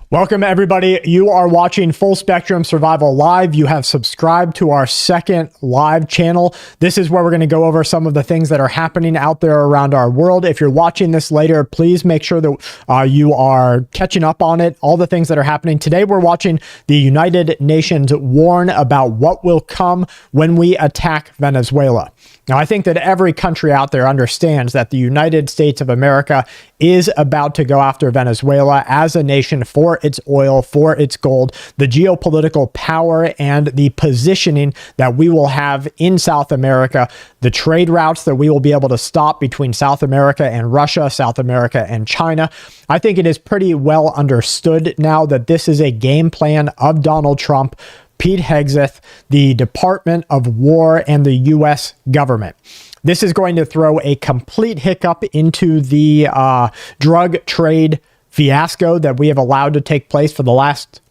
Welcome, everybody. You are watching Full Spectrum Survival Live. You have subscribed to our second live channel. This is where we're going to go over some of the things that are happening out there around our world. If you're watching this later, please make sure that you are catching up on it, all the things that are happening. Today, we're watching the United Nations warn about what will come when we attack Venezuela. Now, I think that every country out there understands that the United States of America is about to go after Venezuela as a nation for its oil, for its gold, the geopolitical power and the positioning that we will have in South America, the trade routes that we will be able to stop between South America and Russia, South America and China. I think it is pretty well understood now that this is a game plan of Donald Trump, Pete Hegseth, the Department of War, and the U.S. government. This is going to throw a complete hiccup into the drug trade fiasco that we have allowed to take place for the last,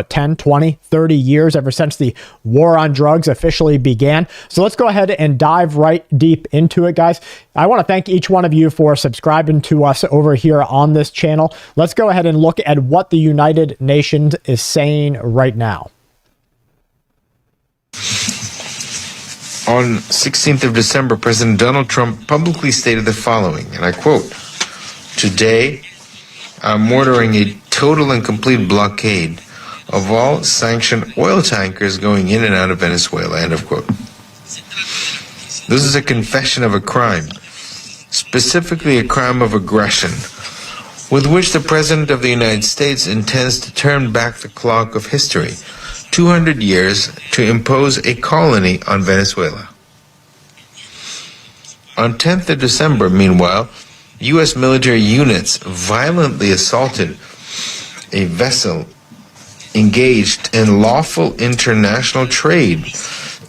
10, 20, 30 years, ever since the war on drugs officially began. So let's go ahead and dive right deep into it, guys. I want to thank each one of you for subscribing to us over here on this channel. Let's go ahead and look at what the United Nations is saying right now. On 16th of December, President Donald Trump publicly stated the following, and I quote, "Today, I'm ordering a total and complete blockade of all sanctioned oil tankers going in and out of Venezuela," end of quote. This is a confession of a crime, specifically a crime of aggression, with which the President of the United States intends to turn back the clock of history 200 years to impose a colony on Venezuela. On 10th of December, meanwhile, U.S. military units violently assaulted a vessel engaged in lawful international trade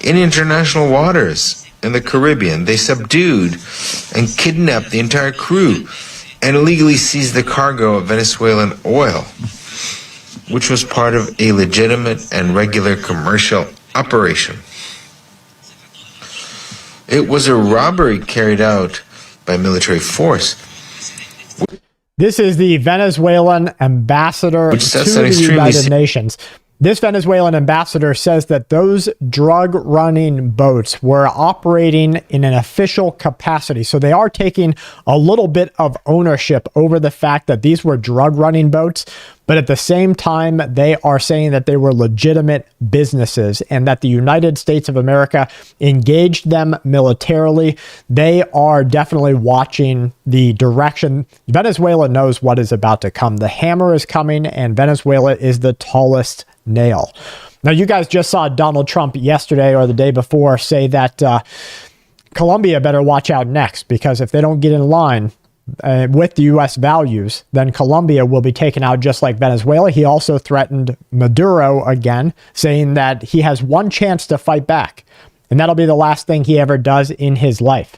in international waters in the Caribbean. They subdued and kidnapped the entire crew and illegally seized the cargo of Venezuelan oil, which was part of a legitimate and regular commercial operation. It was a robbery carried out by military force. This is the Venezuelan ambassador to the United Nations. This Venezuelan ambassador says that those drug-running boats were operating in an official capacity. So they are taking a little bit of ownership over the fact that these were drug-running boats. But at the same time, they are saying that they were legitimate businesses and that the United States of America engaged them militarily. They are definitely watching the direction. Venezuela knows what is about to come. The hammer is coming, and Venezuela is the tallest nail. Now, you guys just saw Donald Trump yesterday or the day before say that Colombia better watch out next, because if they don't get in line with the U.S. values, then Colombia will be taken out just like Venezuela. He also threatened Maduro again, saying that he has one chance to fight back, and that'll be the last thing he ever does in his life.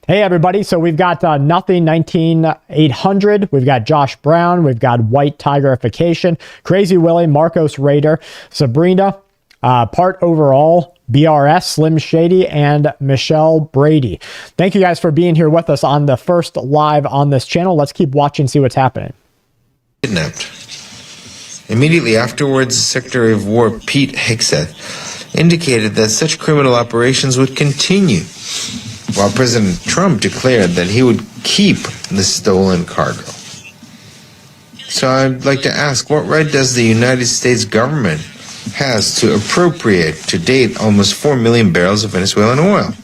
Hey, everybody. So we've got Nothing 19800. We've got Josh Brown. We've got White Tigerification, Crazy Willie, Marcos Raider, Sabrina, Part Overall, BRS, Slim Shady, and Michelle Brady. Thank you guys for being here with us on the first live on this channel. Let's keep watching, see what's happening. Kidnapped. Immediately afterwards, Secretary of War Pete Hegseth indicated that such criminal operations would continue, while President Trump declared that he would keep the stolen cargo. So I'd like to ask, what right does the United States government has to appropriate to date almost 4 million barrels of Venezuelan oil?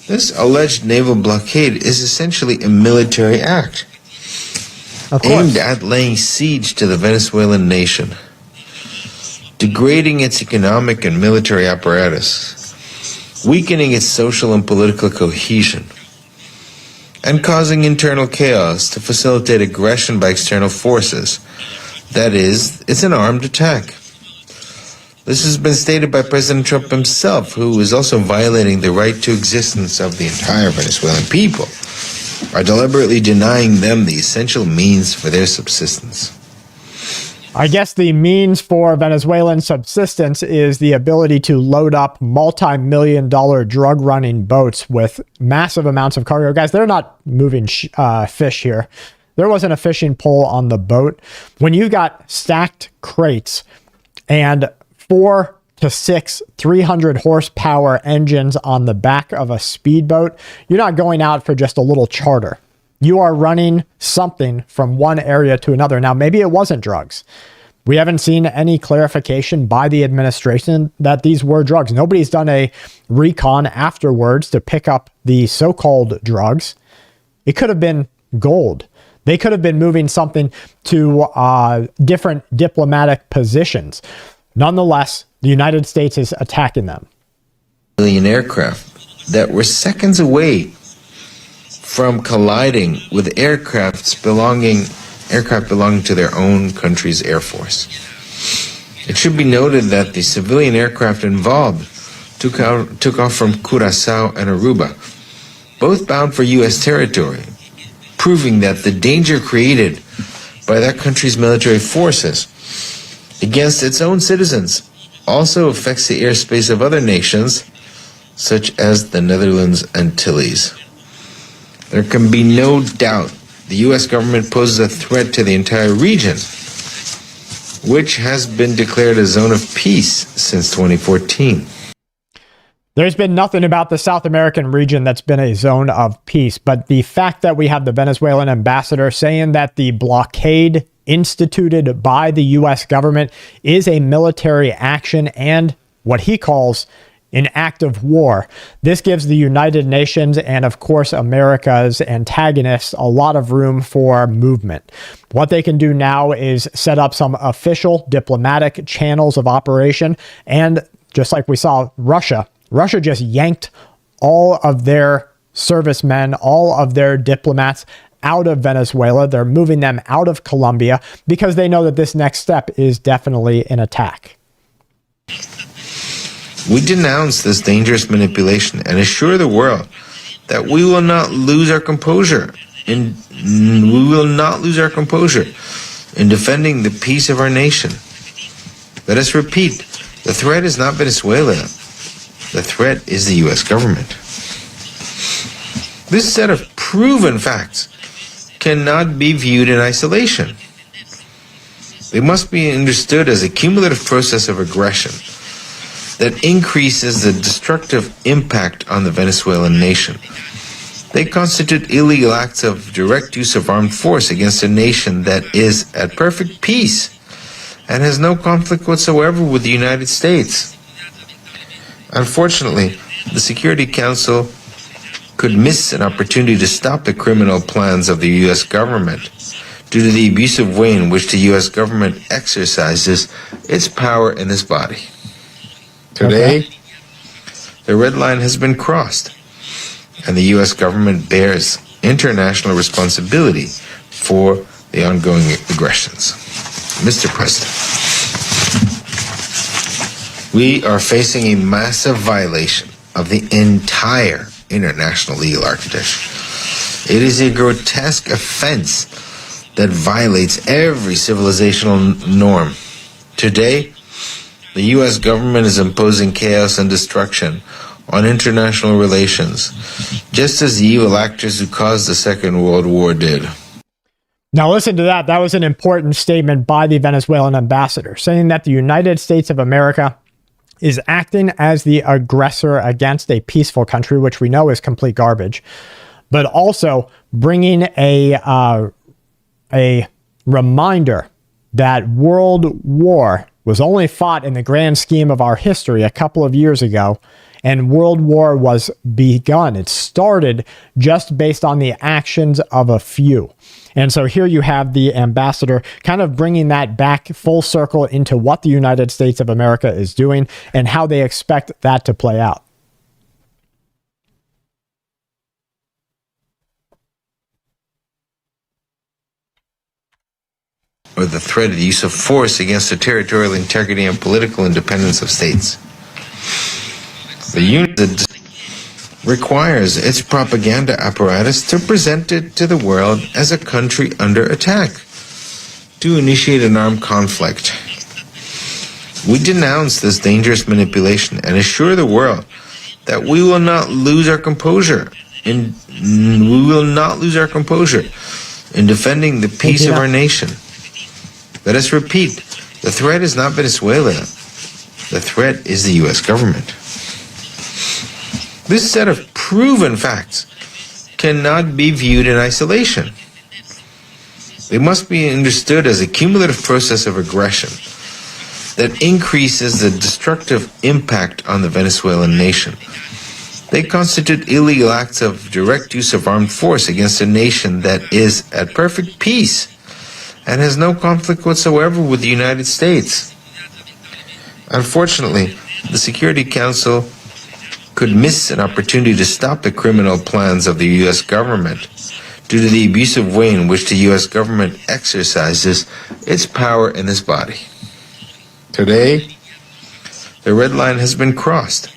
This alleged naval blockade is essentially a military act aimed at laying siege to the Venezuelan nation, degrading its economic and military apparatus, weakening its social and political cohesion, and causing internal chaos to facilitate aggression by external forces. That is, it's an armed attack. This has been stated by President Trump himself, who is also violating the right to existence of the entire Venezuelan people by deliberately denying them the essential means for their subsistence. I guess the means for Venezuelan subsistence is the ability to load up multi-million-dollar drug-running boats with massive amounts of cargo. Guys, they're not moving fish here. there wasn't a fishing pole on the boat. When you got stacked crates and 4 to 6 300 horsepower engines on the back of a speedboat, you're not going out for just a little charter. You are running something from one area to another. Now, maybe it wasn't drugs. We haven't seen any clarification by the administration that these were drugs. Nobody's done a recon afterwards to pick up the so-called drugs. It could have been gold. They could have been moving something to different diplomatic positions. Nonetheless, the United States is attacking them. Civilian aircraft that were seconds away from colliding with aircraft belonging to their own country's air force. It should be noted that the civilian aircraft involved took off from Curacao and Aruba, both bound for U.S. territory, proving that the danger created by that country's military forces against its own citizens also affects the airspace of other nations, such as the Netherlands Antilles. There can be no doubt the U.S. government poses a threat to the entire region, which has been declared a zone of peace since 2014. There's been nothing about the South American region that's been a zone of peace, but the fact that we have the Venezuelan ambassador saying that the blockade instituted by the U.S. government is a military action and what he calls an act of war. This gives the United Nations and, of course, America's antagonists a lot of room for movement. What they can do now is set up some official diplomatic channels of operation. And just like we saw Russia just yanked all of their servicemen, all of their diplomats out of Venezuela. They're moving them out of Colombia because they know that this next step is definitely an attack. We denounce this dangerous manipulation and assure the world that we will not lose our composure in defending the peace of our nation. Let us repeat, the threat is not Venezuela. The threat is the U.S. government. This set of proven facts cannot be viewed in isolation. They must be understood as a cumulative process of aggression that increases the destructive impact on the Venezuelan nation. They constitute illegal acts of direct use of armed force against a nation that is at perfect peace and has no conflict whatsoever with the United States. Unfortunately, the Security Council could miss an opportunity to stop the criminal plans of the U.S. government due to the abusive way in which the U.S. government exercises its power in this body. Today, the red line has been crossed, and the U.S. government bears international responsibility for the ongoing aggressions. Mr. President, we are facing a massive violation of the entire international legal architecture. It is a grotesque offense that violates every civilizational norm. Today, the U.S. government is imposing chaos and destruction on international relations, just as the evil actors who caused the Second World War did. Now listen to that. That was an important statement by the Venezuelan ambassador, saying that the United States of America is acting as the aggressor against a peaceful country, which we know is complete garbage, but also bringing a reminder that World War was only fought in the grand scheme of our history a couple of years ago, and World War was begun. It started just based on the actions of a few. And so here you have the ambassador kind of bringing that back full circle into what the United States of America is doing and how they expect that to play out. Or the threat of the use of force against the territorial integrity and political independence of states. The unit requires its propaganda apparatus to present it to the world as a country under attack, to initiate an armed conflict. We denounce this dangerous manipulation and assure the world that we will not lose our composure in in defending the peace of Tina. our nation. Let us repeat, the threat is not Venezuela. The threat is the U.S. government. This set of proven facts cannot be viewed in isolation. They must be understood as a cumulative process of aggression that increases the destructive impact on the Venezuelan nation. They constitute illegal acts of direct use of armed force against a nation that is at perfect peace and has no conflict whatsoever with the United States. Unfortunately, the Security Council could miss an opportunity to stop the criminal plans of the U.S. government due to the abusive way in which the U.S. government exercises its power in this body. Today, the red line has been crossed,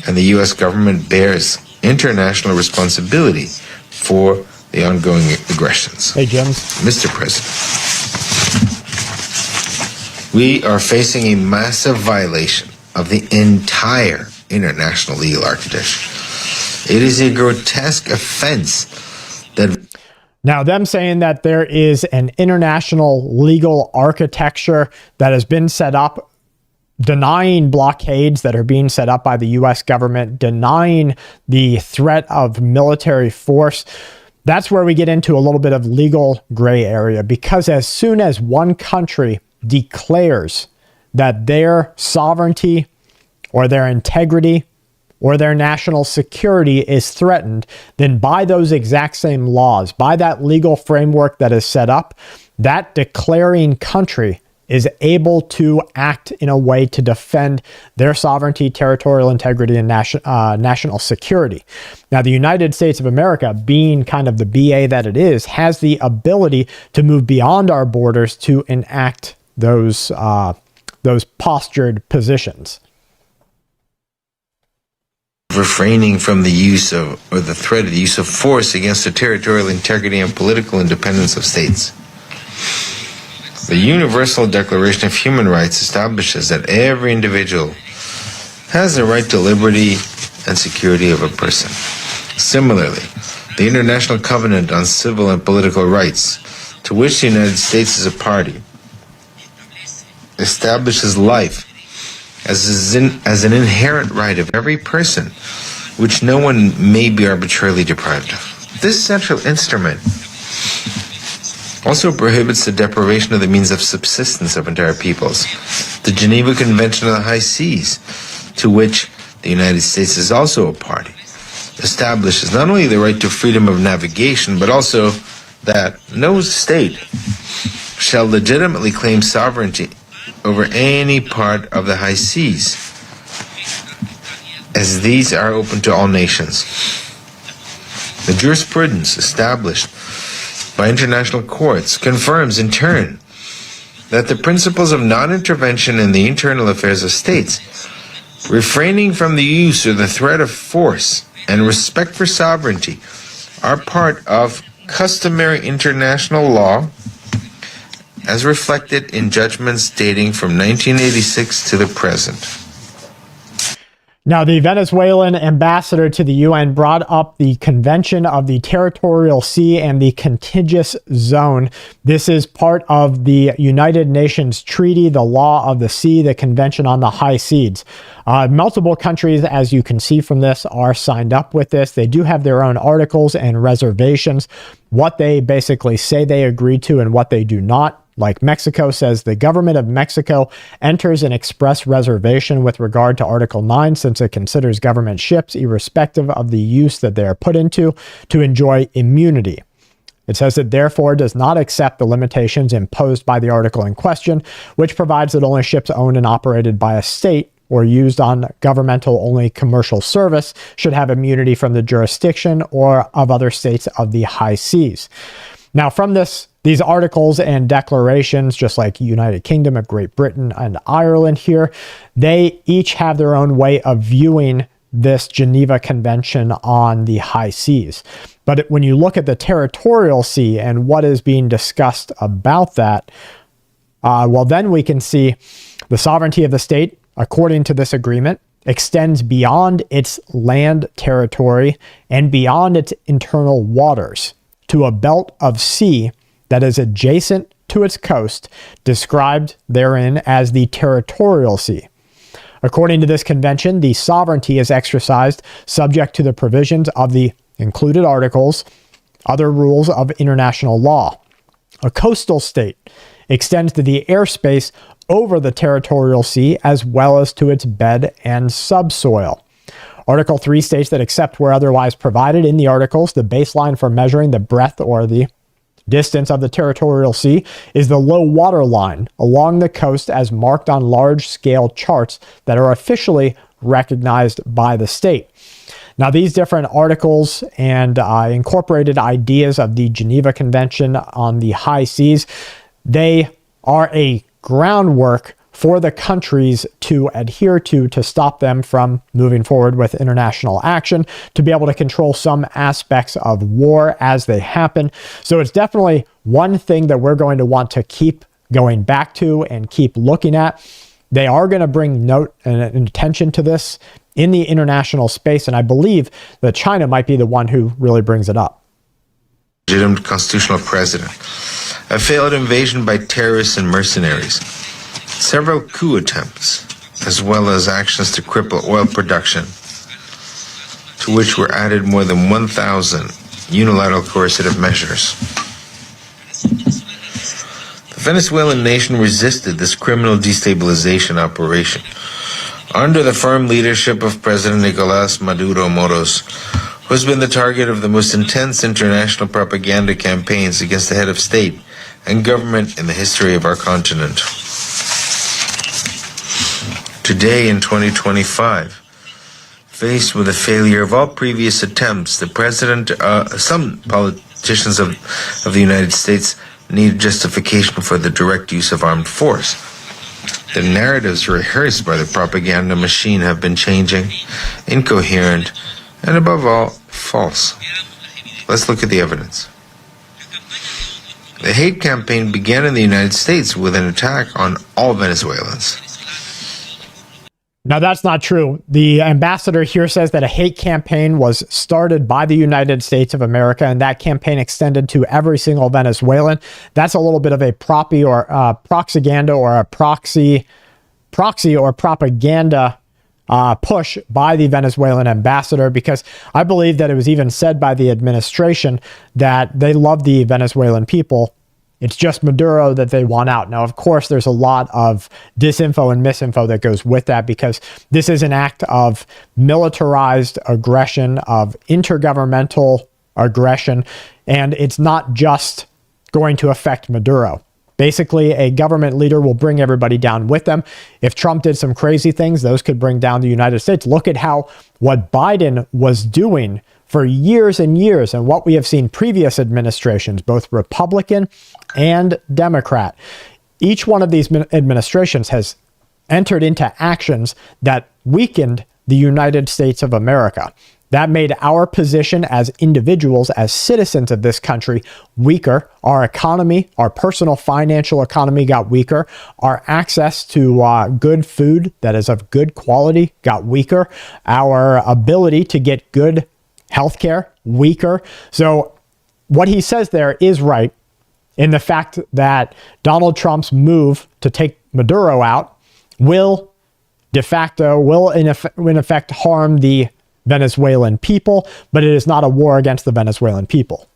and the U.S. government bears international responsibility for the ongoing aggressions. Hey, Jim. Mr. President, we are facing a massive violation of the entire international legal architecture. It is a grotesque offense that... Now, them saying that there is an international legal architecture that has been set up, denying blockades that are being set up by the U.S. government, denying the threat of military force, that's where we get into a little bit of legal gray area, because as soon as one country declares that their sovereignty or their integrity or their national security is threatened, then by those exact same laws, by that legal framework that is set up, that declaring country is able to act in a way to defend their sovereignty, territorial integrity, and national security. Now, the United States of America, being kind of the BA that it is, has the ability to move beyond our borders to enact those postured positions. Refraining from the use of, or the threat of the use of force against the territorial integrity and political independence of states. The Universal Declaration of Human Rights establishes that every individual has the right to liberty and security of a person. Similarly, the International Covenant on Civil and Political Rights, to which the United States is a party, establishes life as an inherent right of every person, which no one may be arbitrarily deprived of. This central instrument also prohibits the deprivation of the means of subsistence of entire peoples. The Geneva Convention on the High Seas, to which the United States is also a party, establishes not only the right to freedom of navigation, but also that no state shall legitimately claim sovereignty over any part of the high seas, as these are open to all nations. The jurisprudence established by international courts confirms in turn that the principles of non-intervention in the internal affairs of states, refraining from the use or the threat of force, and respect for sovereignty are part of customary international law as reflected in judgments dating from 1986 to the present. Now, the Venezuelan ambassador to the UN brought up the Convention of the Territorial Sea and the Contiguous Zone. This is part of the United Nations Treaty, the Law of the Sea, the Convention on the High Seas. Multiple countries, as you can see from this, are signed up with this. They do have their own articles and reservations, what they basically say they agree to and what they do not. Like Mexico says, the government of Mexico enters an express reservation with regard to Article 9, since it considers government ships, irrespective of the use that they are put into, to enjoy immunity. It says it therefore does not accept the limitations imposed by the article in question, which provides that only ships owned and operated by a state or used on governmental only commercial service should have immunity from the jurisdiction or of other states of the high seas. Now, from these articles and declarations, just like United Kingdom of Great Britain and Ireland here, they each have their own way of viewing this Geneva Convention on the high seas. But when you look at the territorial sea and what is being discussed about that, well, then we can see the sovereignty of the state, according to this agreement, extends beyond its land territory and beyond its internal waters. to a belt of sea that is adjacent to its coast, described therein as the territorial sea. According to this convention, the sovereignty is exercised subject to the provisions of the included articles, other rules of international law. A coastal state extends to the airspace over the territorial sea as well as to its bed and subsoil. Article 3 states that except where otherwise provided in the articles, the baseline for measuring the breadth or the distance of the territorial sea is the low water line along the coast as marked on large-scale charts that are officially recognized by the state. Now, these different articles and incorporated ideas of the Geneva Convention on the High Seas, they are a groundwork for the countries to adhere to stop them from moving forward with international action, to be able to control some aspects of war as they happen. So it's definitely one thing that we're going to want to keep going back to and keep looking at. They are going to bring note and attention to this in the international space, and I believe that China might be the one who really brings it up. Legitimate constitutional president. A failed invasion by terrorists and mercenaries. Several coup attempts, as well as actions to cripple oil production, to which were added more than 1,000 unilateral coercive measures. The Venezuelan nation resisted this criminal destabilization operation under the firm leadership of President Nicolás Maduro Moros, who has been the target of the most intense international propaganda campaigns against the head of state and government in the history of our continent. Today, in 2025, faced with the failure of all previous attempts, the president, some politicians of the United States need justification for the direct use of armed force. The narratives rehearsed by the propaganda machine have been changing, incoherent, and above all, false. Let's look at the evidence. The hate campaign began in the United States with an attack on all Venezuelans. Now, that's not true. The ambassador here says that a hate campaign was started by the United States of America, and that campaign extended to every single Venezuelan. That's a little bit of a proxy or a proxy or propaganda push by the Venezuelan ambassador, because I believe that it was even said by the administration that they love the Venezuelan people. It's just Maduro that they want out. Now, of course, there's a lot of disinfo and misinfo that goes with that, because this is an act of militarized aggression, of intergovernmental aggression, and it's not just going to affect Maduro. Basically, a government leader will bring everybody down with them. If Trump did some crazy things, those could bring down the United States. Look at what Biden was doing for years and years, and what we have seen previous administrations, both Republican and Democrat. Each one of these administrations has entered into actions that weakened the United States of America. That made our position as individuals, as citizens of this country, weaker. Our economy, our personal financial economy got weaker. Our access to good food that is of good quality got weaker. Our ability to get good healthcare, weaker. So what he says there is right in the fact that Donald Trump's move to take Maduro out will in effect harm the Venezuelan people, but it is not a war against the Venezuelan people.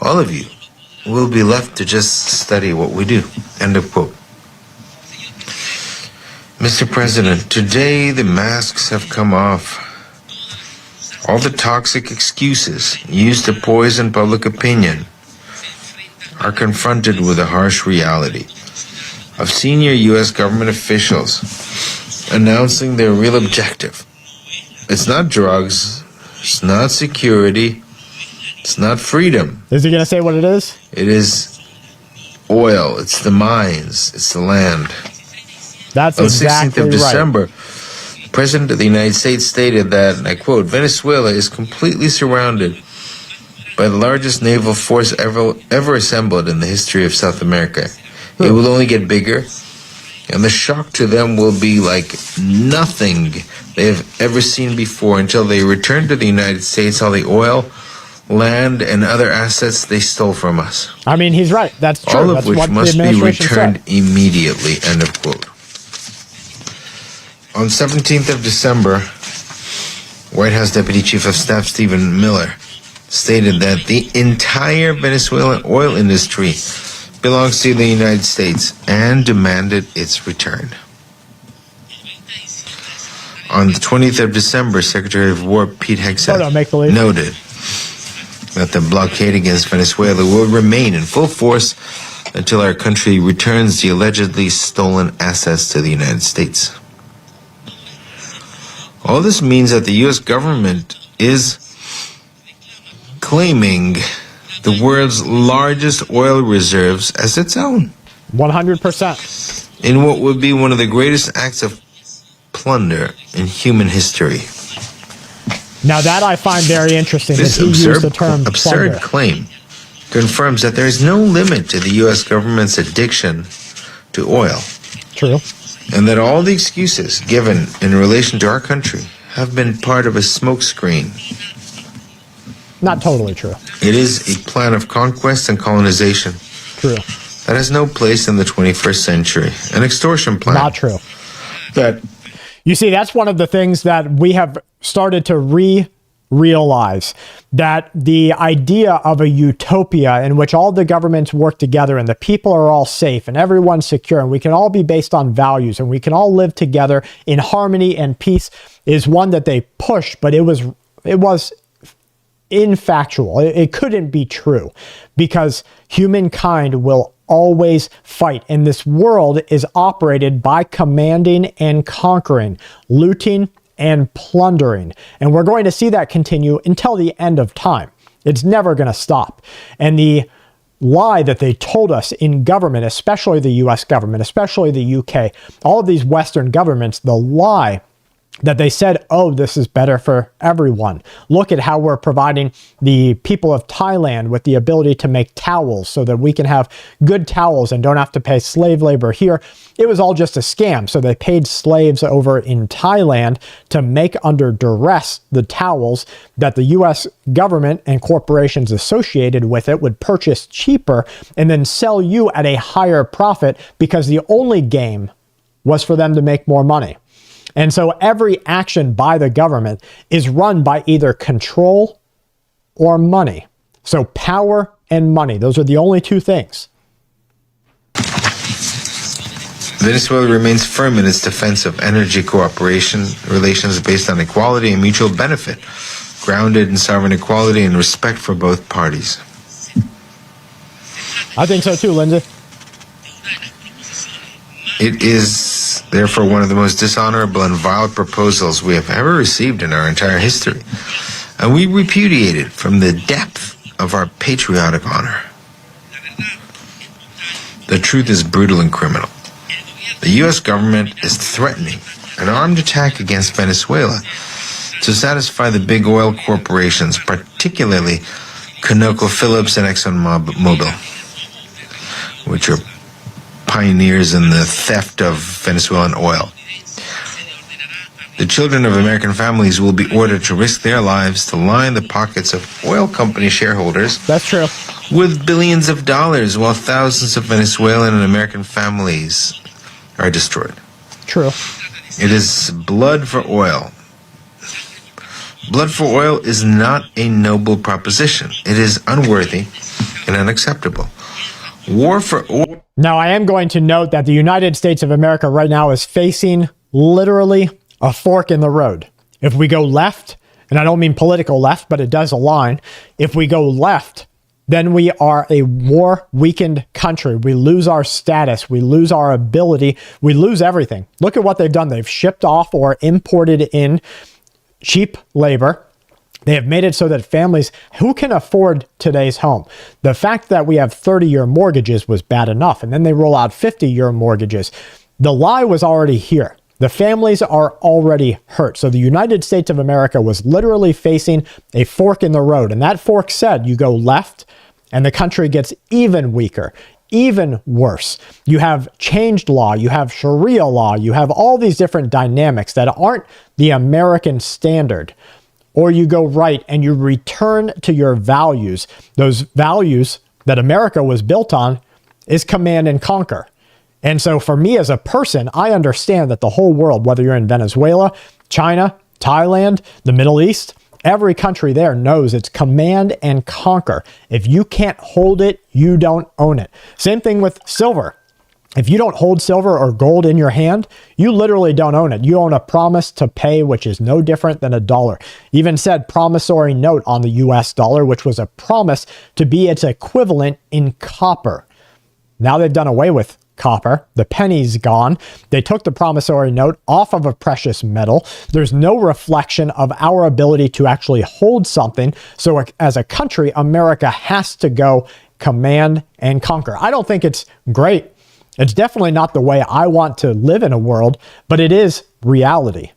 All of you will be left to just study what we do. End of quote. Mr. President, today the masks have come off. All the toxic excuses used to poison public opinion are confronted with a harsh reality of senior U.S. government officials announcing their real objective. It's not drugs, it's not security, it's not freedom. Is he going to say what it is? It is oil, it's the mines, it's the land. That's On exactly 16th of December, right. the President of the United States stated that, and I quote, Venezuela is completely surrounded by the largest naval force ever assembled in the history of South America. It will only get bigger, and the shock to them will be like nothing they have ever seen before until they return to the United States. All the oil land, and other assets they stole from us. I mean, he's right. That's true. All of That's which what must the be administration returned said. immediately. End of quote. On 17th of December, White House Deputy Chief of Staff Stephen Miller stated that the entire Venezuelan oil industry belongs to the United States and demanded its return. On the 20th of December, Secretary of War Pete Hegseth noted that the blockade against Venezuela will remain in full force until our country returns the allegedly stolen assets to the United States. All this means that the U.S. government is claiming the world's largest oil reserves as its own. 100%. In what would be one of the greatest acts of plunder in human history. Now that I find very interesting This that he used the term absurd plunder. claim confirms that there is no limit to the U.S. government's addiction to oil, True. and that all the excuses given in relation to our country have been part of a smokescreen. Not totally true. It is a plan of conquest and colonization True. that has no place in the 21st century. An extortion plan. Not true. That You see, that's one of the things that we have started to realize, that the idea of a utopia in which all the governments work together and the people are all safe and everyone's secure and we can all be based on values and we can all live together in harmony and peace is one that they push, but it was infactual. It couldn't be true because humankind will always fight. And this world is operated by commanding and conquering, looting and plundering. And we're going to see that continue until the end of time. It's never going to stop. And the lie that they told us in government, especially the US government, especially the UK, all of these Western governments, the lie that they said, oh, this is better for everyone. Look at how we're providing the people of Thailand with the ability to make towels so that we can have good towels and don't have to pay slave labor here. It was all just a scam. So they paid slaves over in Thailand to make under duress the towels that the US government and corporations associated with it would purchase cheaper and then sell you at a higher profit because the only game was for them to make more money. And so every action by the government is run by either control or money. So power and money, those are the only two things. Venezuela remains firm in its defense of energy cooperation, relations based on equality and mutual benefit, grounded in sovereign equality and respect for both parties. I think so too, Lindsay. It is therefore one of the most dishonorable and vile proposals we have ever received in our entire history, and we repudiate it from the depth of our patriotic honor. The truth is brutal and criminal. The U.S. government is threatening an armed attack against Venezuela to satisfy the big oil corporations, particularly ConocoPhillips and ExxonMobil, which are pioneers in the theft of Venezuelan oil. The children of American families will be ordered to risk their lives to line the pockets of oil company shareholders. That's true. With billions of dollars, while thousands of Venezuelan and American families are destroyed. True. It is blood for oil. Blood for oil is not a noble proposition. It is unworthy and unacceptable. War for oil. Now, I am going to note that the United States of America right now is facing literally a fork in the road. If we go left, and I don't mean political left, but it does align. If we go left, then we are a war-weakened country. We lose our status. We lose our ability. We lose everything. Look at what they've done. They've shipped off or imported in cheap labor. They have made it so that families who can afford today's home. The fact that we have 30-year mortgages was bad enough, and then they roll out 50-year mortgages. The lie was already here. The families are already hurt. So the United States of America was literally facing a fork in the road, and that fork said you go left, and the country gets even weaker, even worse. You have changed law, you have Sharia law, you have all these different dynamics that aren't the American standard, or you go right and you return to your values. Those values that America was built on is command and conquer. And so for me as a person, I understand that the whole world, whether you're in Venezuela, China, Thailand, the Middle East, every country there knows it's command and conquer. If you can't hold it, you don't own it. Same thing with silver. If you don't hold silver or gold in your hand, you literally don't own it. You own a promise to pay, which is no different than a dollar. Even said promissory note on the US dollar, which was a promise to be its equivalent in copper. Now they've done away with copper. The penny's gone. They took the promissory note off of a precious metal. There's no reflection of our ability to actually hold something. So as a country, America has to go command and conquer. I don't think it's great. It's definitely not the way I want to live in a world, but it is reality.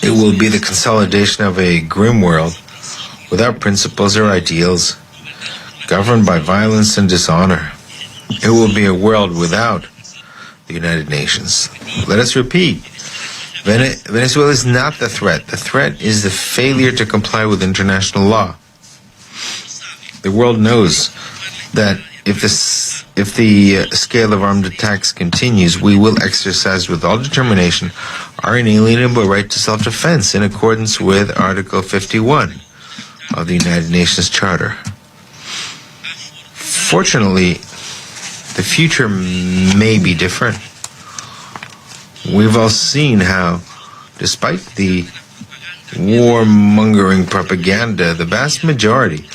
It will be the consolidation of a grim world without principles or ideals, governed by violence and dishonor. It will be a world without the United Nations. Let us repeat, Venezuela is not the threat. The threat is the failure to comply with international law. The world knows that if the scale of armed attacks continues, we will exercise with all determination our inalienable right to self-defense in accordance with Article 51 of the United Nations Charter. Fortunately, the future may be different. We've all seen how, despite the warmongering propaganda, the vast majority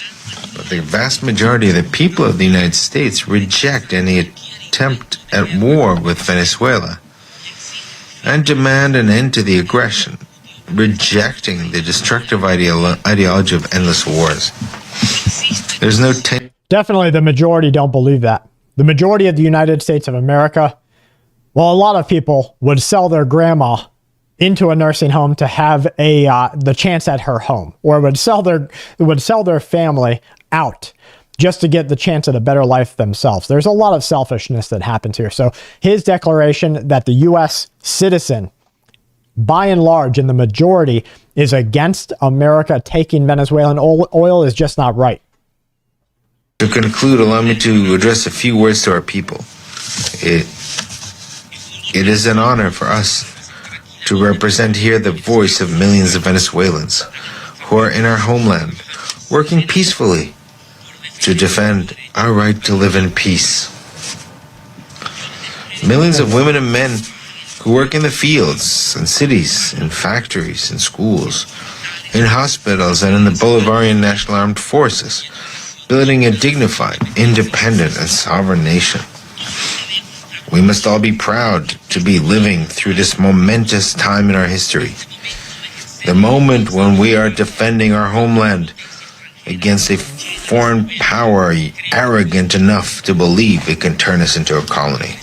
of the people of the United States reject any attempt at war with Venezuela and demand an end to the aggression, rejecting the destructive ideology of endless wars. There's no Definitely the majority don't believe that. The majority of the United States of America, well, a lot of people would sell their grandma into a nursing home to have the chance at her home, or would sell their family out just to get the chance at a better life themselves. There's a lot of selfishness that happens here. So his declaration that the U.S. citizen, by and large, in the majority, is against America taking Venezuelan oil is just not right. To conclude, allow me to address a few words to our people. It is an honor for us to represent here the voice of millions of Venezuelans who are in our homeland, working peacefully to defend our right to live in peace. Millions of women and men who work in the fields and cities, in factories, in schools, in hospitals, and in the Bolivarian National Armed Forces, building a dignified, independent, and sovereign nation. We must all be proud to be living through this momentous time in our history. The moment when we are defending our homeland against a foreign power arrogant enough to believe it can turn us into a colony.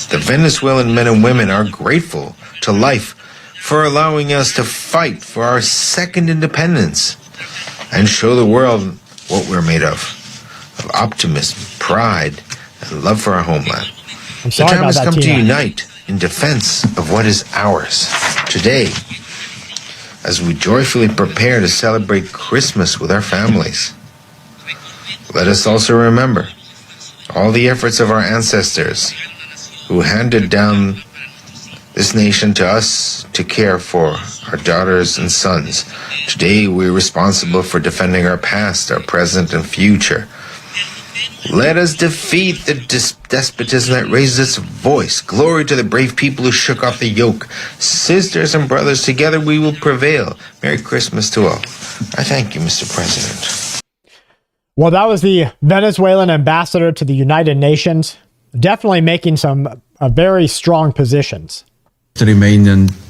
The Venezuelan men and women are grateful to life for allowing us to fight for our second independence and show the world what we're made of optimism, pride, and love for our homeland. The time has come to unite in defense of what is ours. Today, as we joyfully prepare to celebrate Christmas with our families, let us also remember all the efforts of our ancestors who handed down this nation to us to care for our daughters and sons. Today, we're responsible for defending our past, our present, and future. Let us defeat the despotism that raises its voice. Glory to the brave people who shook off the yoke. Sisters and brothers, together we will prevail. Merry Christmas to all. I thank you, Mr. President. Well, that was the Venezuelan ambassador to the United Nations, definitely making some very strong positions. The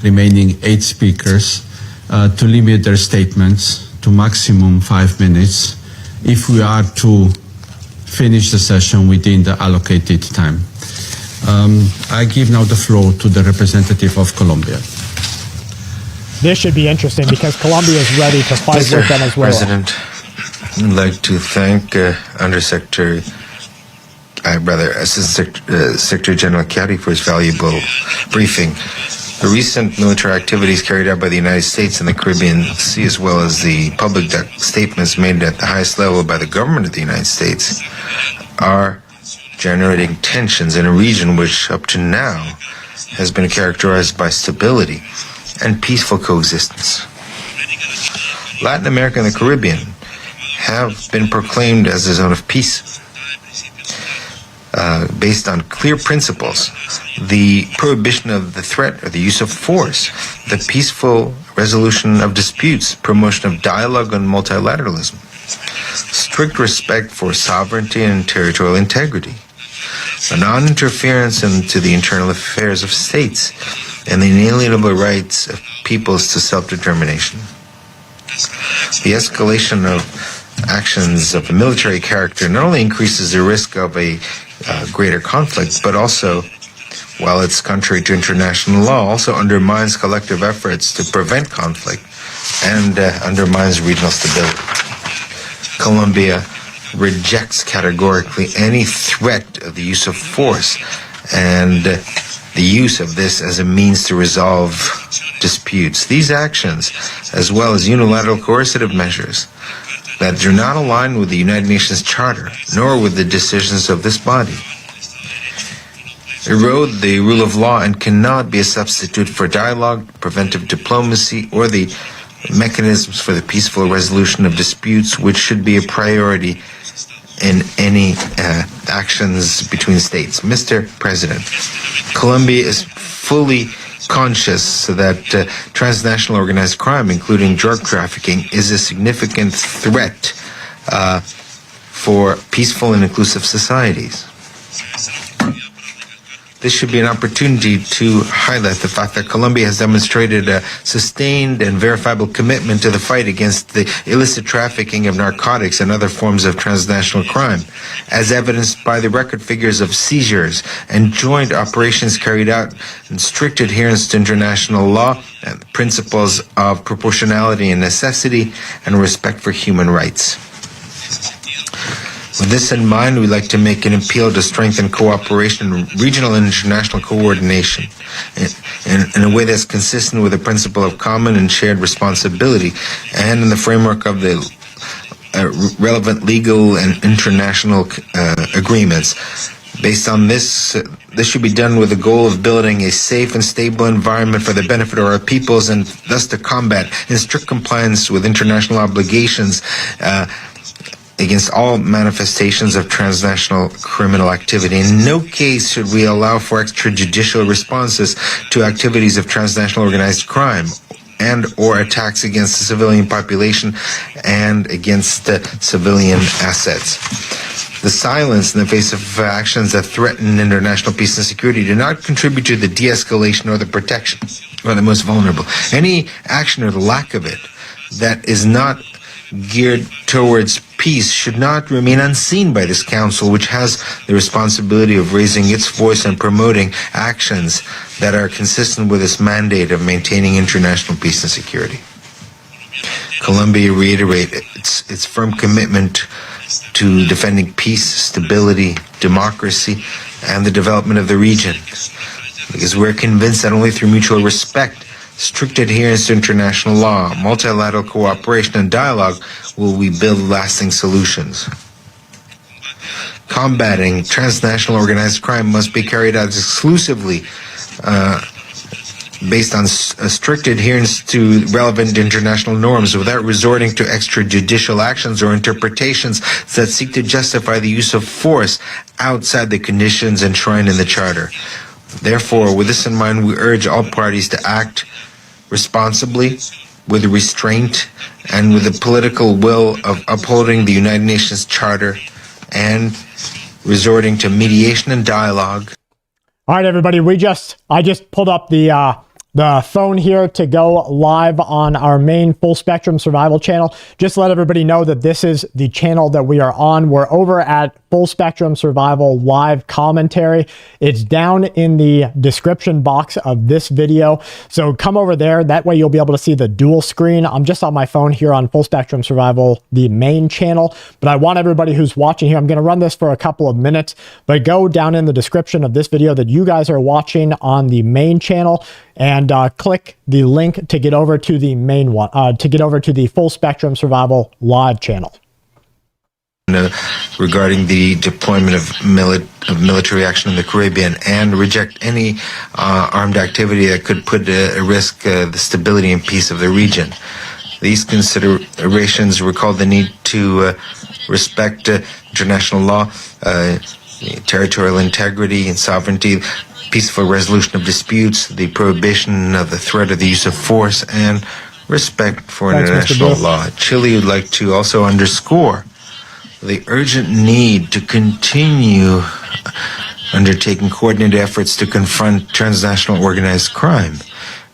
remaining 8 speakers to limit their statements to maximum 5 minutes if we are to finish the session within the allocated time. I give now the floor to the representative of Colombia. This should be interesting because Colombia is ready to fight with Venezuela. President, I'd like to thank Assistant Secretary General Chiari for his valuable briefing. The recent military activities carried out by the United States in the Caribbean Sea, as well as the public statements made at the highest level by the government of the United States, are generating tensions in a region which, up to now, has been characterized by stability and peaceful coexistence. Latin America and the Caribbean have been proclaimed as a zone of peace. Based on clear principles, the prohibition of the threat or the use of force, the peaceful resolution of disputes, promotion of dialogue and multilateralism, strict respect for sovereignty and territorial integrity, the non-interference into the internal affairs of states, and the inalienable rights of peoples to self-determination. The escalation of actions of a military character not only increases the risk of a greater conflict, but also, while it's contrary to international law, also undermines collective efforts to prevent conflict and undermines regional stability. Colombia rejects categorically any threat of the use of force and the use of this as a means to resolve disputes. These actions, as well as unilateral coercive measures that do not align with the United Nations Charter, nor with the decisions of this body, erode the rule of law and cannot be a substitute for dialogue, preventive diplomacy, or the mechanisms for the peaceful resolution of disputes, which should be a priority in any actions between states. Mr. President, Colombia is fully conscious that transnational organized crime, including drug trafficking, is a significant threat for peaceful and inclusive societies. This should be an opportunity to highlight the fact that Colombia has demonstrated a sustained and verifiable commitment to the fight against the illicit trafficking of narcotics and other forms of transnational crime, as evidenced by the record figures of seizures and joint operations carried out in strict adherence to international law and the principles of proportionality and necessity and respect for human rights. With this in mind, we'd like to make an appeal to strengthen cooperation and regional and international coordination in a way that's consistent with the principle of common and shared responsibility and in the framework of the relevant legal and international agreements. Based on this, this should be done with the goal of building a safe and stable environment for the benefit of our peoples and thus to combat in strict compliance with international obligations against all manifestations of transnational criminal activity. In no case should we allow for extrajudicial responses to activities of transnational organized crime and or attacks against the civilian population and against civilian assets. The silence in the face of actions that threaten international peace and security do not contribute to the de-escalation or the protection of the most vulnerable. Any action or the lack of it that is not geared towards peace should not remain unseen by this council, which has the responsibility of raising its voice and promoting actions that are consistent with its mandate of maintaining international peace and security. Colombia reiterates its firm commitment to defending peace, stability, democracy, and the development of the region, because we're convinced that only through mutual respect, strict adherence to international law, multilateral cooperation, and dialogue will we build lasting solutions. Combating transnational organized crime must be carried out exclusively based on a strict adherence to relevant international norms without resorting to extrajudicial actions or interpretations that seek to justify the use of force outside the conditions enshrined in the Charter. Therefore, with this in mind, we urge all parties to act responsibly, with restraint, and with the political will of upholding the United Nations Charter and resorting to mediation and dialogue. All right, everybody, I just pulled up the phone here to go live on our main Full Spectrum Survival channel. Just to let everybody know that this is the channel that we are on. We're over at Full Spectrum Survival live commentary. It's down in the description box of this video. So come over there. That way you'll be able to see the dual screen. I'm just on my phone here on Full Spectrum Survival, the main channel. But I want everybody who's watching here, I'm going to run this for a couple of minutes, but go down in the description of this video that you guys are watching on the main channel and click the link to get over to the main one, to get over to the Full Spectrum Survival Live channel. Regarding the deployment of military action in the Caribbean, and reject any armed activity that could put at risk the stability and peace of the region. These considerations recall the need to respect international law, territorial integrity and sovereignty, peaceful resolution of disputes, the prohibition of the threat or the use of force, and respect for international law. Chile would like to also underscore the urgent need to continue undertaking coordinated efforts to confront transnational organized crime,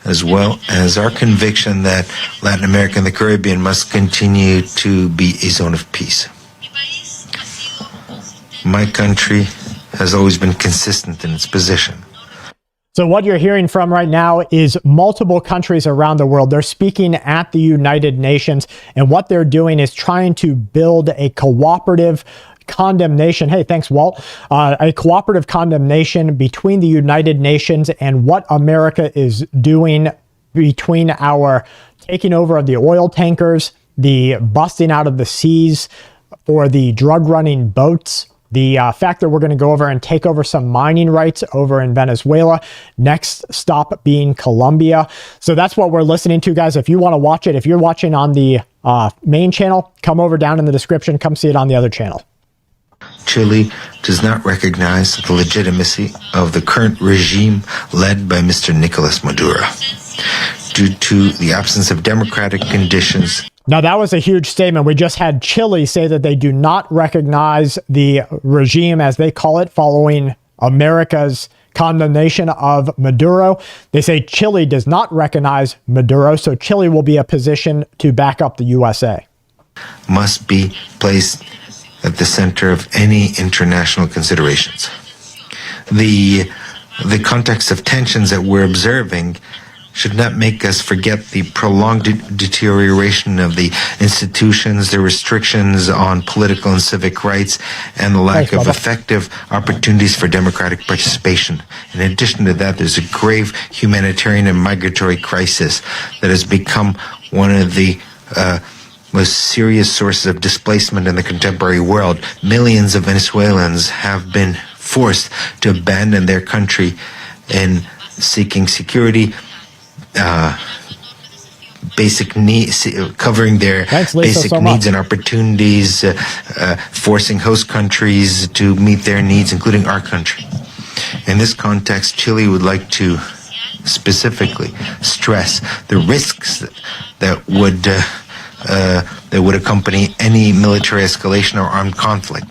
as well as our conviction that Latin America and the Caribbean must continue to be a zone of peace. My country has always been consistent in its position. So what you're hearing from right now is multiple countries around the world. They're speaking at the United Nations, and what they're doing is trying to build a cooperative condemnation. Hey, thanks, Walt. A cooperative condemnation between the United Nations and what America is doing between our taking over of the oil tankers, the busting out of the seas for the drug running boats, the fact that we're going to go over and take over some mining rights over in Venezuela. Next stop being Colombia. So that's what we're listening to, guys. If you want to watch it, if you're watching on the main channel, come over down in the description. Come see it on the other channel. Chile does not recognize the legitimacy of the current regime led by Mr. Nicolas Maduro due to the absence of democratic conditions. Now, that was a huge statement. We just had Chile say that they do not recognize the regime, as they call it, following America's condemnation of Maduro. They say Chile does not recognize Maduro, so Chile will be a position to back up the USA. Must be placed at the center of any international considerations. The context of tensions that we're observing should not make us forget the prolonged deterioration of the institutions, the restrictions on political and civic rights, and the lack of effective opportunities for democratic participation. In addition to that, there's a grave humanitarian and migratory crisis that has become one of the most serious sources of displacement in the contemporary world. Millions of Venezuelans have been forced to abandon their country in seeking security, basic needs, covering their basic needs and opportunities, forcing host countries to meet their needs, including our country. In this context, Chile would like to specifically stress the risks that would accompany any military escalation or armed conflict.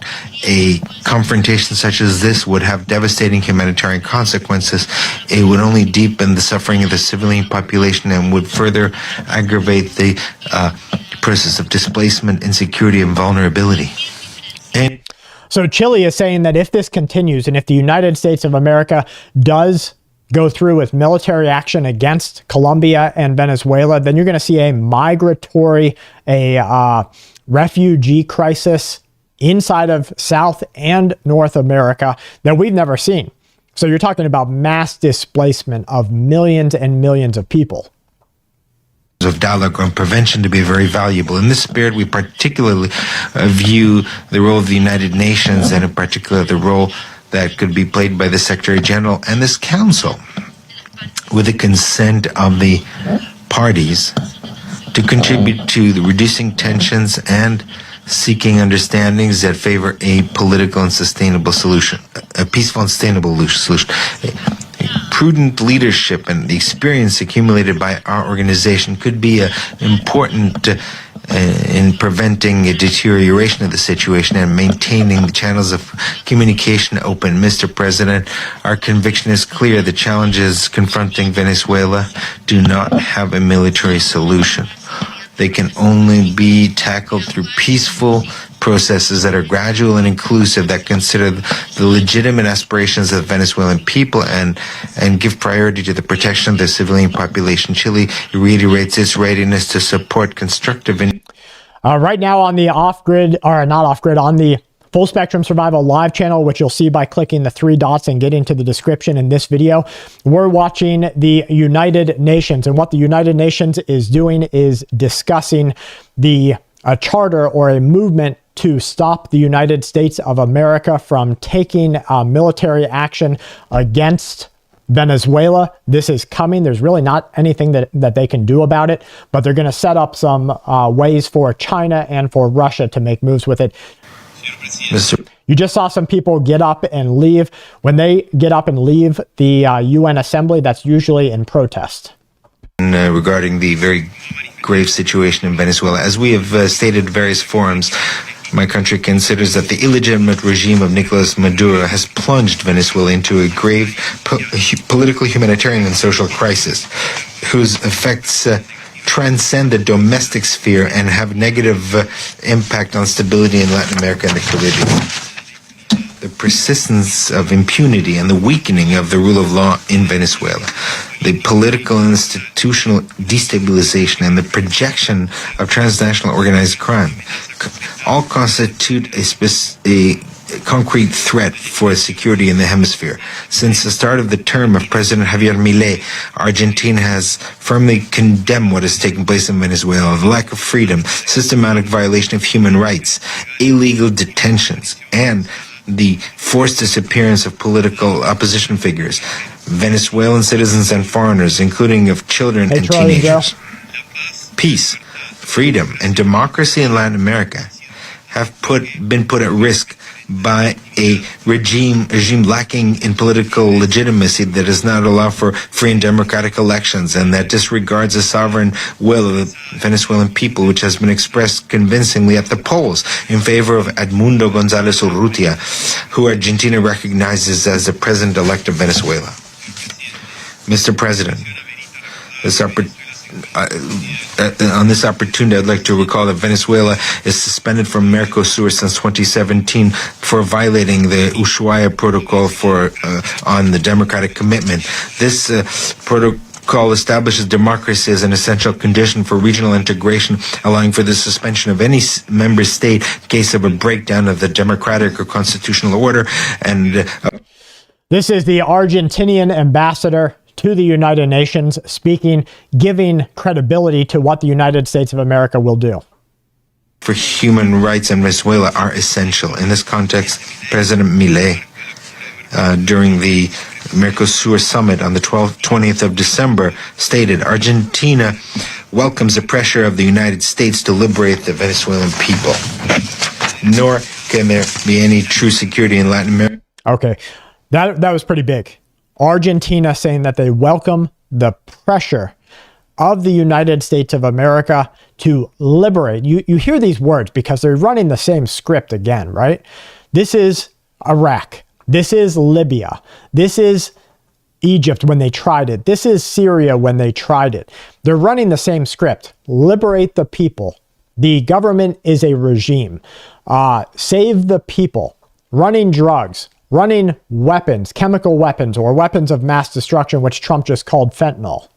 A confrontation such as this would have devastating humanitarian consequences. It would only deepen the suffering of the civilian population and would further aggravate the process of displacement, insecurity, and vulnerability. So Chile is saying that if this continues, and if the United States of America does go through with military action against Colombia and Venezuela, then you're going to see a refugee crisis inside of South and North America that we've never seen. So you're talking about mass displacement of millions and millions of people. Of dialogue and prevention to be very valuable. In this spirit, we particularly view the role of the United Nations, and in particular the role that could be played by the Secretary General and this Council, with the consent of the parties, to contribute to the reducing tensions and seeking understandings that favor a political and sustainable solution, a peaceful and sustainable solution. Prudent leadership and the experience accumulated by our organization could be important in preventing a deterioration of the situation and maintaining the channels of communication open. Mr. President, our conviction is clear. The challenges confronting Venezuela do not have a military solution. They can only be tackled through peaceful processes that are gradual and inclusive, that consider the legitimate aspirations of the Venezuelan people and give priority to the protection of the civilian population. Chile reiterates its readiness to support constructive. Right now on the on the Full Spectrum Survival live channel, which you'll see by clicking the 3 dots and getting to the description in this video. We're watching the United Nations, and what the United Nations is doing is discussing a charter or a movement to stop the United States of America from taking military action against Venezuela. This is coming. There's really not anything that they can do about it, but they're going to set up some ways for China and for Russia to make moves with it. You just saw some people get up and leave. When they get up and leave the UN Assembly, that's usually in protest. Regarding the very grave situation in Venezuela, as we have stated in various forums, my country considers that the illegitimate regime of Nicolas Maduro has plunged Venezuela into a grave political, humanitarian, and social crisis, whose effects transcend the domestic sphere and have negative impact on stability in Latin America and the Caribbean. The persistence of impunity and the weakening of the rule of law in Venezuela, the political and institutional destabilization, and the projection of transnational organized crime all constitute a concrete threat for security in the hemisphere. Since the start of the term of President Javier Milei, Argentina has firmly condemned what has taken place in Venezuela: the lack of freedom, systematic violation of human rights, illegal detentions, and the forced disappearance of political opposition figures, Venezuelan citizens and foreigners, including of children and teenagers. Peace, freedom, and democracy in Latin America have been put at risk by a regime lacking in political legitimacy that does not allow for free and democratic elections, and that disregards the sovereign will of the Venezuelan people, which has been expressed convincingly at the polls in favor of Edmundo González Urrutia, who Argentina recognizes as the president-elect of Venezuela. Mr. President, on this opportunity, I'd like to recall that Venezuela is suspended from Mercosur since 2017 for violating the Ushuaia Protocol on the democratic commitment. This protocol establishes democracy as an essential condition for regional integration, allowing for the suspension of any member state in case of a breakdown of the democratic or constitutional order. And this is the Argentinian ambassador to the United Nations speaking, giving credibility to what the United States of America will do. For human rights in Venezuela are essential. In this context, President Milei, during the Mercosur summit on the 20th of December, stated, Argentina welcomes the pressure of the United States to liberate the Venezuelan people. Nor can there be any true security in Latin America. Okay, that was pretty big. Argentina saying that they welcome the pressure of the United States of America to liberate. You hear these words because they're running the same script again, right? This is Iraq. This is Libya. This is Egypt when they tried it. This is Syria when they tried it. They're running the same script. Liberate the people. The government is a regime. Save the people. Running drugs. Running weapons, chemical weapons, or weapons of mass destruction, which Trump just called fentanyl.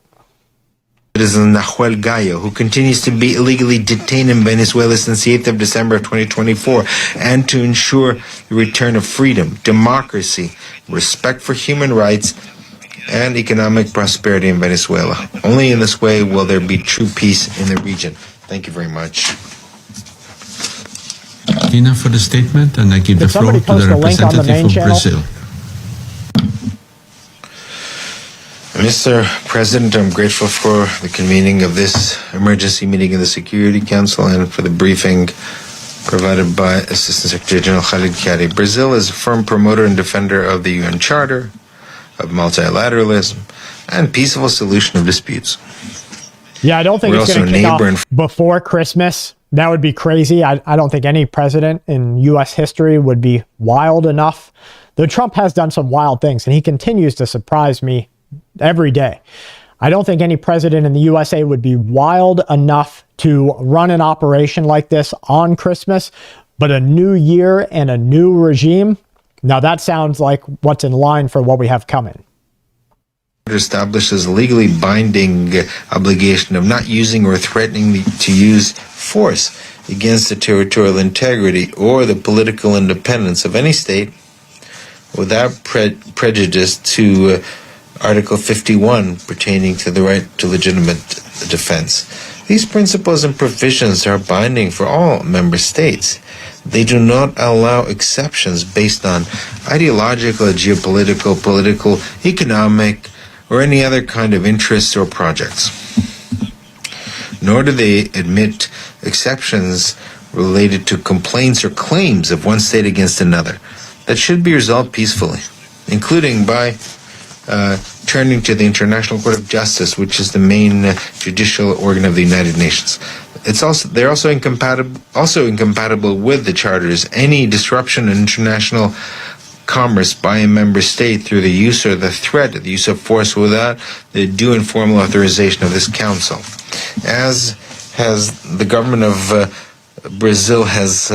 Citizen Nahuel Gallo, who continues to be illegally detained in Venezuela since the 8th of December of 2024, and to ensure the return of freedom, democracy, respect for human rights, and economic prosperity in Venezuela. Only in this way will there be true peace in the region. Thank you very much. Tina for the statement, and I give the floor to the representative of Brazil. Mr. President, I'm grateful for the convening of this emergency meeting of the Security Council and for the briefing provided by Assistant Secretary General Khalid Khari. Brazil is a firm promoter and defender of the UN Charter, of multilateralism, and peaceful solution of disputes. Yeah, I don't think it's going to kick off before Christmas. That would be crazy. I don't think any president in U.S. history would be wild enough. Though Trump has done some wild things, and he continues to surprise me every day. I don't think any president in the USA would be wild enough to run an operation like this on Christmas, but a new year and a new regime, now that sounds like what's in line for what we have coming. Establishes a legally binding obligation of not using or threatening to use force against the territorial integrity or the political independence of any state without prejudice to Article 51 pertaining to the right to legitimate defense. These principles and provisions are binding for all member states. They do not allow exceptions based on ideological, geopolitical, political, economic, or any other kind of interests or projects. Nor do they admit exceptions related to complaints or claims of one state against another that should be resolved peacefully, including by turning to the International Court of Justice, which is the main judicial organ of the United Nations. They're also incompatible with the charters. Any disruption in international commerce by a member state through the use or the threat of the use of force without the due and formal authorization of this council. As has the government of Brazil has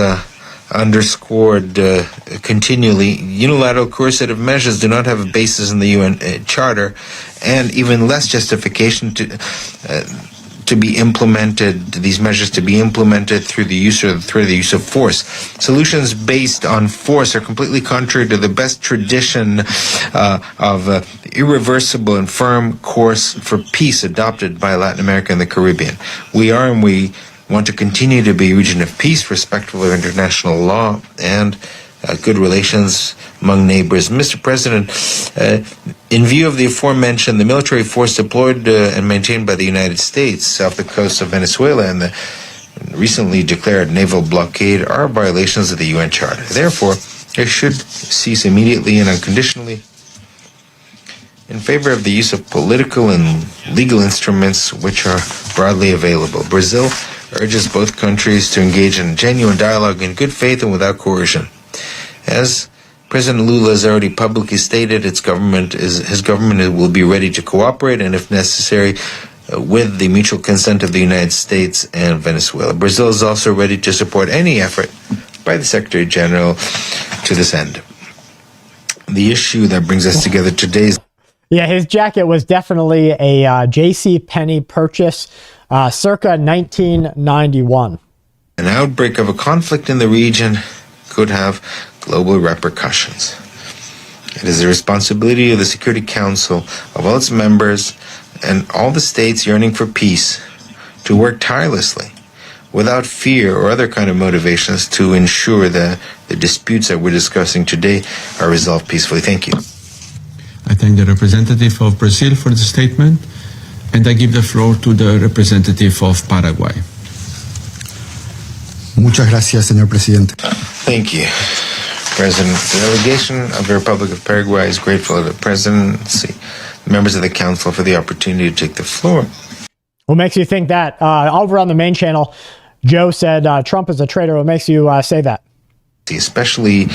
underscored continually, unilateral coercive measures do not have a basis in the UN Charter, and even less justification to be implemented, these measures to be implemented through the use or the threat of the use of force. Solutions based on force are completely contrary to the best tradition of irreversible and firm course for peace adopted by Latin America and the Caribbean. We are and we want to continue to be a region of peace, respectful of international law, and good relations among neighbors. Mr. President, in view of the aforementioned, the military force deployed and maintained by the United States off the coast of Venezuela and the recently declared naval blockade are violations of the UN Charter. Therefore, it should cease immediately and unconditionally in favor of the use of political and legal instruments which are broadly available. Brazil urges both countries to engage in genuine dialogue in good faith and without coercion. As President Lula has already publicly stated, his government will be ready to cooperate and, if necessary, with the mutual consent of the United States and Venezuela. Brazil is also ready to support any effort by the Secretary General to this end. The issue that brings us together today is... Yeah, his jacket was definitely a J.C. Penney purchase circa 1991. An outbreak of a conflict in the region could have global repercussions. It is the responsibility of the Security Council, of all its members, and all the states yearning for peace to work tirelessly, without fear or other kind of motivations, to ensure that the disputes that we're discussing today are resolved peacefully. Thank you. I thank the representative of Brazil for the statement, and I give the floor to the representative of Paraguay. Muchas gracias, señor presidente. Thank you, President. The delegation of the Republic of Paraguay is grateful to the presidency, members of the council, for the opportunity to take the floor. What makes you think that? Over on the main channel, Joe said Trump is a traitor. What makes you say that? Especially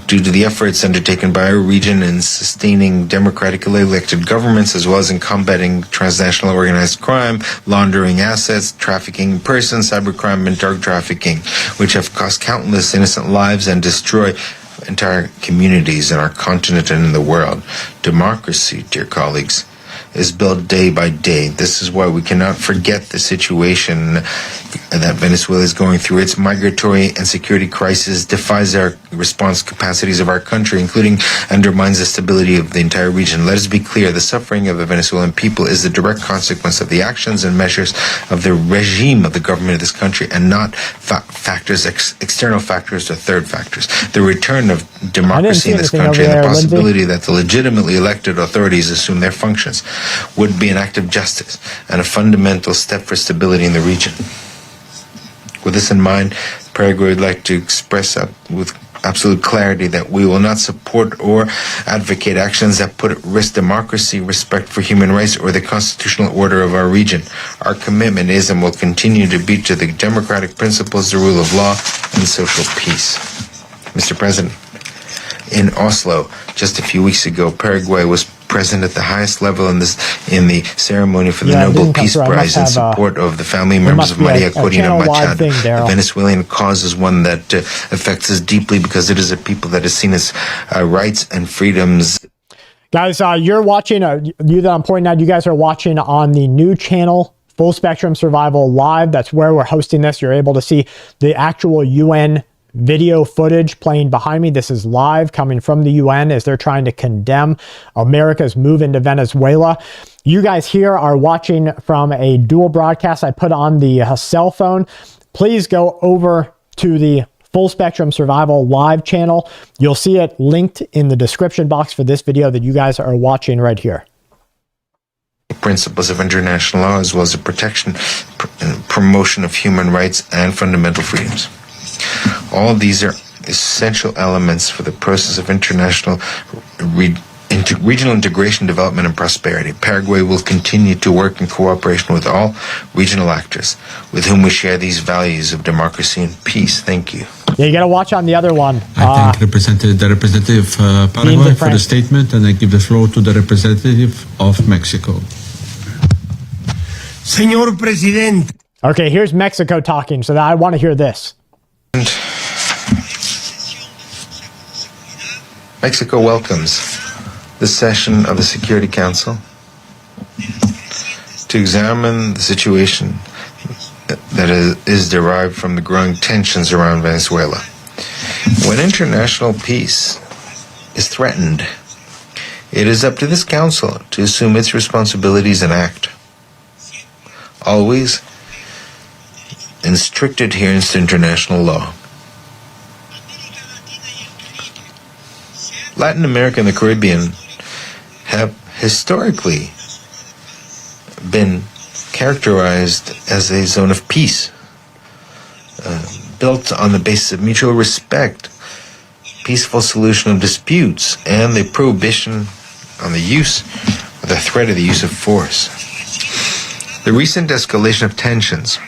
due to the efforts undertaken by our region in sustaining democratically elected governments, as well as in combating transnational organized crime, laundering assets, trafficking in persons, cybercrime, and drug trafficking, which have cost countless innocent lives and destroy entire communities in our continent and in the world. Democracy, dear colleagues, is built day by day. This is why we cannot forget the situation that Venezuela is going through. Its migratory and security crisis defies our response capacities of our country, including undermines the stability of the entire region. Let us be clear, the suffering of the Venezuelan people is the direct consequence of the actions and measures of the regime of the government of this country, and not external factors or third factors. The return of democracy in this country and the possibility that the legitimately elected authorities assume their functions would be an act of justice and a fundamental step for stability in the region. With this in mind, Paraguay would like to express with absolute clarity that we will not support or advocate actions that put at risk democracy, respect for human rights, or the constitutional order of our region. Our commitment is and will continue to be to the democratic principles, the rule of law, and social peace. Mr. President, in Oslo, just a few weeks ago, Paraguay was present at the highest level in the ceremony for the Nobel Peace Prize in support of the family members of Maria Corina Machado. The Venezuelan cause is one that affects us deeply because it is a people that is seen as rights and freedoms. Guys, you're watching, you that I'm pointing out, you guys are watching on the new channel Full Spectrum Survival Live. That's where we're hosting this. You're able to see the actual UN video footage playing behind me. This is live coming from the UN as they're trying to condemn America's move into Venezuela. You guys here are watching from a dual broadcast I put on the cell phone. Please go over to the Full Spectrum Survival Live channel. You'll see it linked in the description box for this video that you guys are watching right here. Principles of international law, as well as the protection and promotion of human rights and fundamental freedoms. All these are essential elements for the process of international regional integration, development, and prosperity. Paraguay will continue to work in cooperation with all regional actors with whom we share these values of democracy and peace. Thank you. Yeah, you got to watch on the other one. I thank the representative Paraguay for the statement, and I give the floor to the representative of Mexico. Señor Presidente. Okay, here's Mexico talking, so that I want to hear this. Mexico welcomes the session of the Security Council to examine the situation that is derived from the growing tensions around Venezuela. When international peace is threatened, it is up to this council to assume its responsibilities and act, always in strict adherence to international law. Latin America and the Caribbean have historically been characterized as a zone of peace, built on the basis of mutual respect, peaceful solution of disputes, and the prohibition on the use or the threat of the use of force. The recent escalation of tensions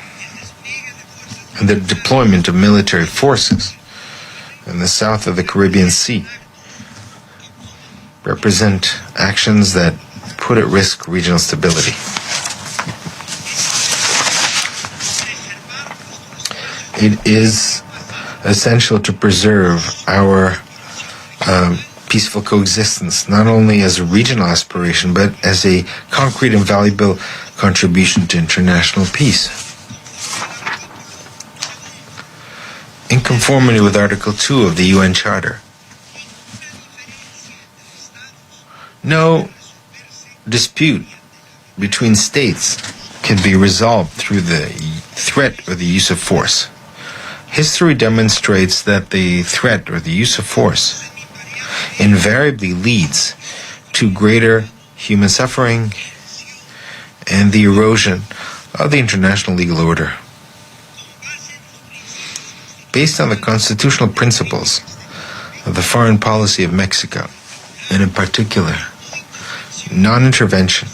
and the deployment of military forces in the south of the Caribbean Sea represent actions that put at risk regional stability. It is essential to preserve our peaceful coexistence, not only as a regional aspiration, but as a concrete and valuable contribution to international peace. In conformity with Article 2 of the UN Charter, no dispute between states can be resolved through the threat or the use of force. History demonstrates that the threat or the use of force invariably leads to greater human suffering and the erosion of the international legal order. Based on the constitutional principles of the foreign policy of Mexico, and in particular, non-intervention,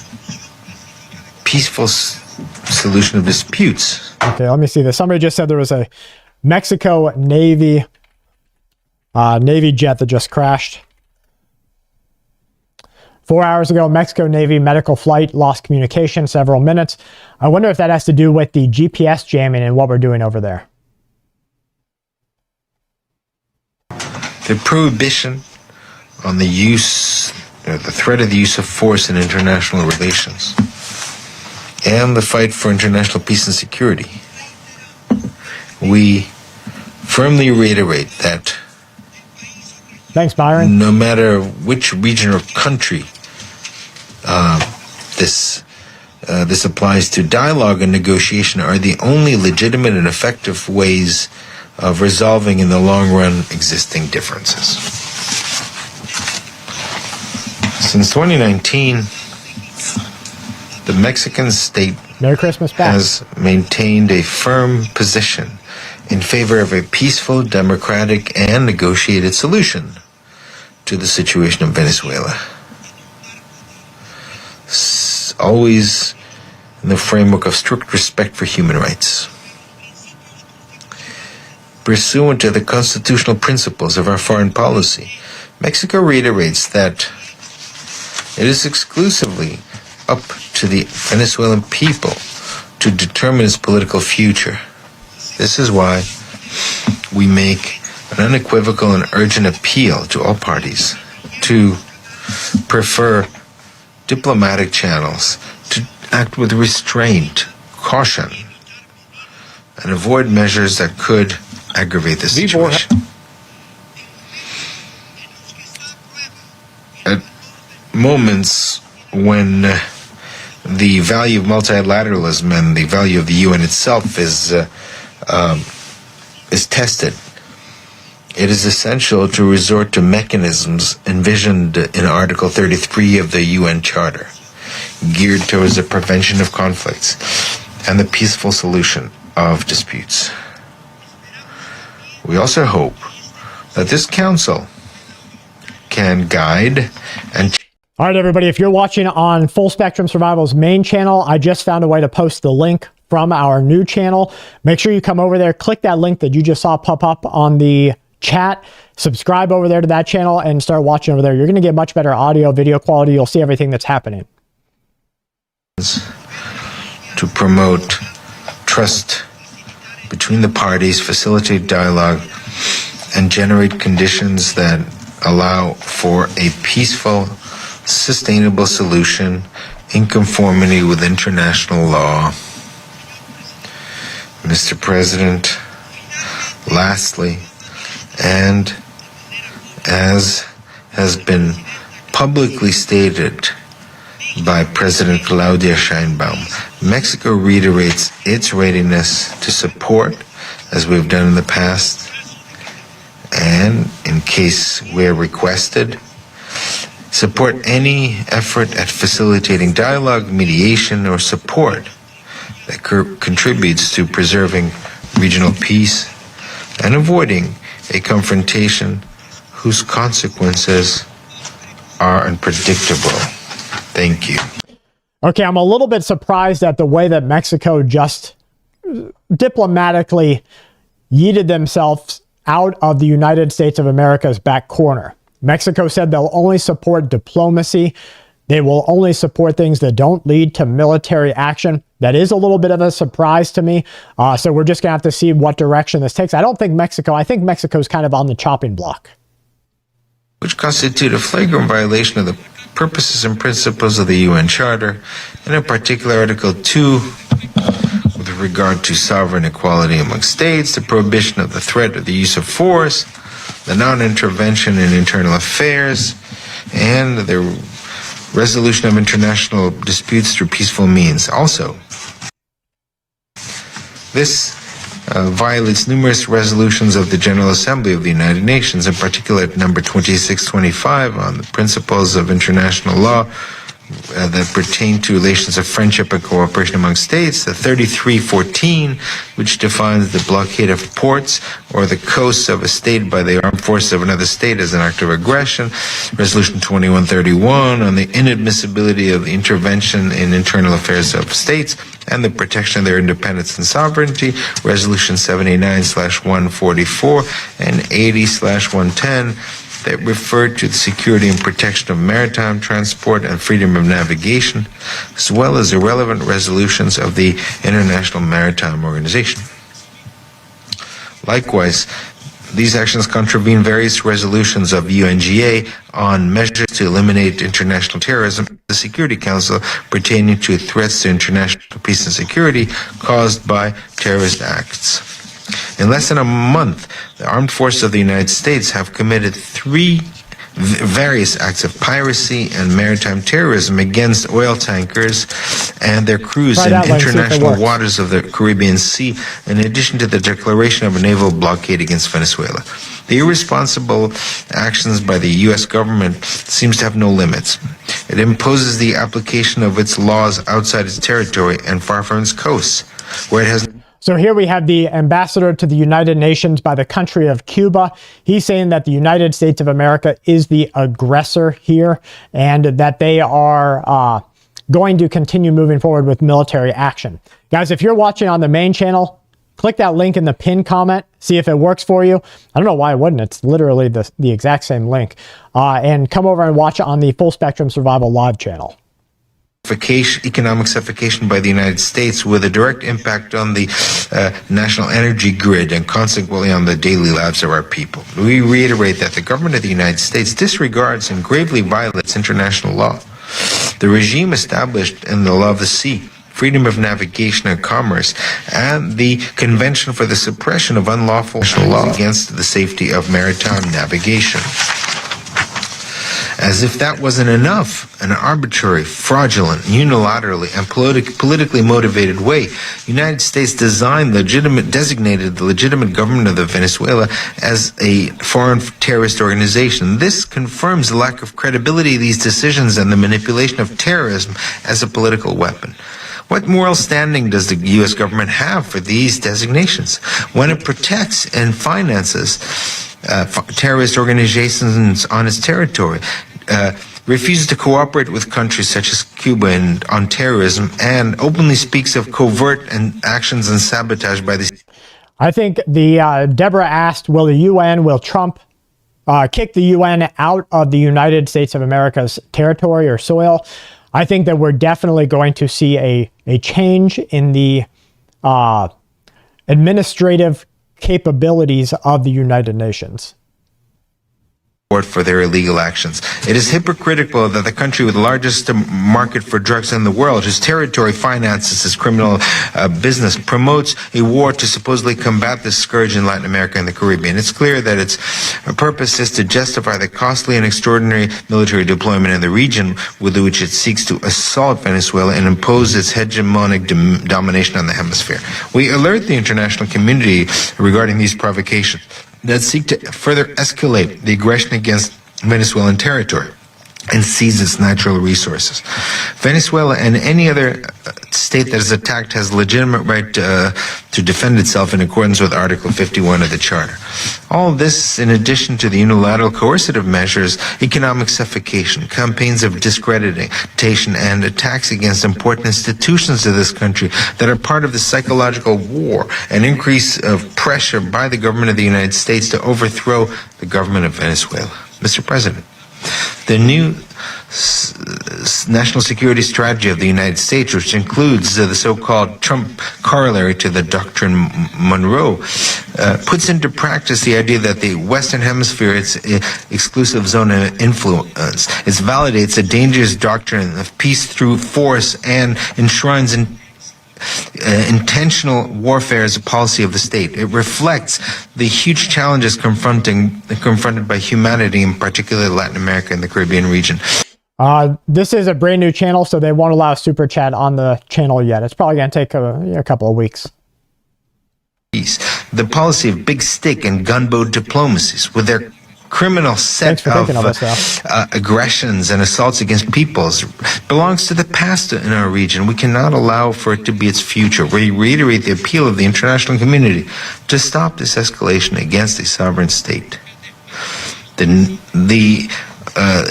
peaceful solution of disputes. Okay, let me see this. Somebody just said there was a Mexico Navy jet that just crashed. 4 hours ago, Mexico Navy medical flight lost communication several minutes. I wonder if that has to do with the GPS jamming and what we're doing over there. The prohibition on the use, or the threat of the use of force in international relations, and the fight for international peace and security. We firmly reiterate that Thanks, Byron. no matter which region or country this applies to, dialogue and negotiation are the only legitimate and effective ways of resolving in the long run existing differences. Since 2019, the Mexican state Merry Christmas back. has maintained a firm position in favor of a peaceful, democratic, and negotiated solution to the situation of Venezuela. Always in the framework of strict respect for human rights. Pursuant to the constitutional principles of our foreign policy, Mexico reiterates that it is exclusively up to the Venezuelan people to determine its political future. This is why we make an unequivocal and urgent appeal to all parties to prefer diplomatic channels, to act with restraint caution and avoid measures that could aggravate the situation. At moments when the value of multilateralism and the value of the UN itself is tested, it is essential to resort to mechanisms envisioned in Article 33 of the UN Charter, geared towards the prevention of conflicts and the peaceful solution of disputes. We also hope that this Council can guide and... All right, everybody, if you're watching on Full Spectrum Survival's main channel, I just found a way to post the link from our new channel. Make sure you come over there, click that link that you just saw pop up on the chat, subscribe over there to that channel, and start watching over there. You're going to get much better audio, video quality. You'll see everything that's happening. To promote trust between the parties, facilitate dialogue, and generate conditions that allow for a peaceful, sustainable solution in conformity with international law. Mr. President, lastly, and as has been publicly stated by President Claudia Sheinbaum, Mexico reiterates its readiness to support, as we've done in the past, and in case we're requested, support any effort at facilitating dialogue, mediation, or support that contributes to preserving regional peace and avoiding a confrontation whose consequences are unpredictable. Thank you. Okay, I'm a little bit surprised at the way that Mexico just diplomatically yeeted themselves out of the United States of America's back corner. Mexico said they'll only support diplomacy. They will only support things that don't lead to military action. That is a little bit of a surprise to me. So we're just going to have to see what direction this takes. I think Mexico's kind of on the chopping block. Which constitute a flagrant violation of the purposes and principles of the UN Charter, and in particular Article 2, with regard to sovereign equality among states, the prohibition of the threat or the use of force, the non-intervention in internal affairs, and the resolution of international disputes through peaceful means. Also, this violates numerous resolutions of the General Assembly of the United Nations, in particular number 2625 on the principles of international law that pertain to relations of friendship and cooperation among states, the 3314, which defines the blockade of ports or the coasts of a state by the armed forces of another state as an act of aggression, Resolution 2131 on the inadmissibility of the intervention in internal affairs of states and the protection of their independence and sovereignty, Resolution 789/144 and 80/110, that referred to the security and protection of maritime transport and freedom of navigation, as well as the relevant resolutions of the International Maritime Organization. Likewise, these actions contravene various resolutions of UNGA on measures to eliminate international terrorism, the Security Council pertaining to threats to international peace and security caused by terrorist acts. In less than a month, the armed forces of the United States have committed 3 various acts of piracy and maritime terrorism against oil tankers and their crews in international waters of the Caribbean Sea, in addition to the declaration of a naval blockade against Venezuela. The irresponsible actions by the U.S. government seems to have no limits. It imposes the application of its laws outside its territory and far from its coasts, where it has... So here we have the ambassador to the United Nations by the country of Cuba. He's saying that the United States of America is the aggressor here and that they are going to continue moving forward with military action. Guys, if you're watching on the main channel, click that link in the pinned comment, see if it works for you. I don't know why it wouldn't. It's literally the exact same link. And come over and watch it on the Full Spectrum Survival Live channel. Economic suffocation by the United States with a direct impact on the national energy grid and consequently on the daily lives of our people. We reiterate that the government of the United States disregards and gravely violates international law. The regime established in the law of the sea freedom of navigation and commerce, and the Convention for the Suppression of Unlawful Law against the Safety of Maritime Navigation. As if that wasn't enough, an arbitrary, fraudulent, unilaterally, and politically motivated way, the United States designated the legitimate government of Venezuela as a foreign terrorist organization. This confirms the lack of credibility of these decisions and the manipulation of terrorism as a political weapon. What moral standing does the U.S. government have for these designations when it protects and finances terrorist organizations on its territory, refuses to cooperate with countries such as Cuba on terrorism, and openly speaks of covert actions and sabotage by the... I think Deborah asked, will Trump kick the UN out of the United States of America's territory or soil? I think that we're definitely going to see a change in the administrative capabilities of the United Nations for their illegal actions. It is hypocritical that the country with the largest market for drugs in the world, whose territory finances its criminal business, promotes a war to supposedly combat this scourge in Latin America and the Caribbean. It's clear that its purpose is to justify the costly and extraordinary military deployment in the region with which it seeks to assault Venezuela and impose its hegemonic domination on the hemisphere. We alert the international community regarding these provocations that seek to further escalate the aggression against Venezuelan territory and seize its natural resources. Venezuela and any other state that is attacked has legitimate right to defend itself in accordance with Article 51 of the Charter. All this in addition to the unilateral coercive measures, economic suffocation, campaigns of discreditation, and attacks against important institutions of this country that are part of the psychological war and increase of pressure by the government of the United States to overthrow the government of Venezuela. Mr. President, the new national security strategy of the United States, which includes the so-called Trump corollary to the Doctrine Monroe, puts into practice the idea that the Western Hemisphere is exclusive zone of influence. It validates a dangerous doctrine of peace through force and enshrines intentional warfare as a policy of the state. It reflects the huge challenges confronted by humanity, in particular Latin America and the Caribbean region. This is a brand new channel, so they won't allow super chat on the channel yet. It's probably going to take a couple of weeks. The policy of big stick and gunboat diplomacies with their criminal set of aggressions and assaults against peoples belongs to the past in our region. We cannot allow for it to be its future. We reiterate the appeal of the international community to stop this escalation against a sovereign state. The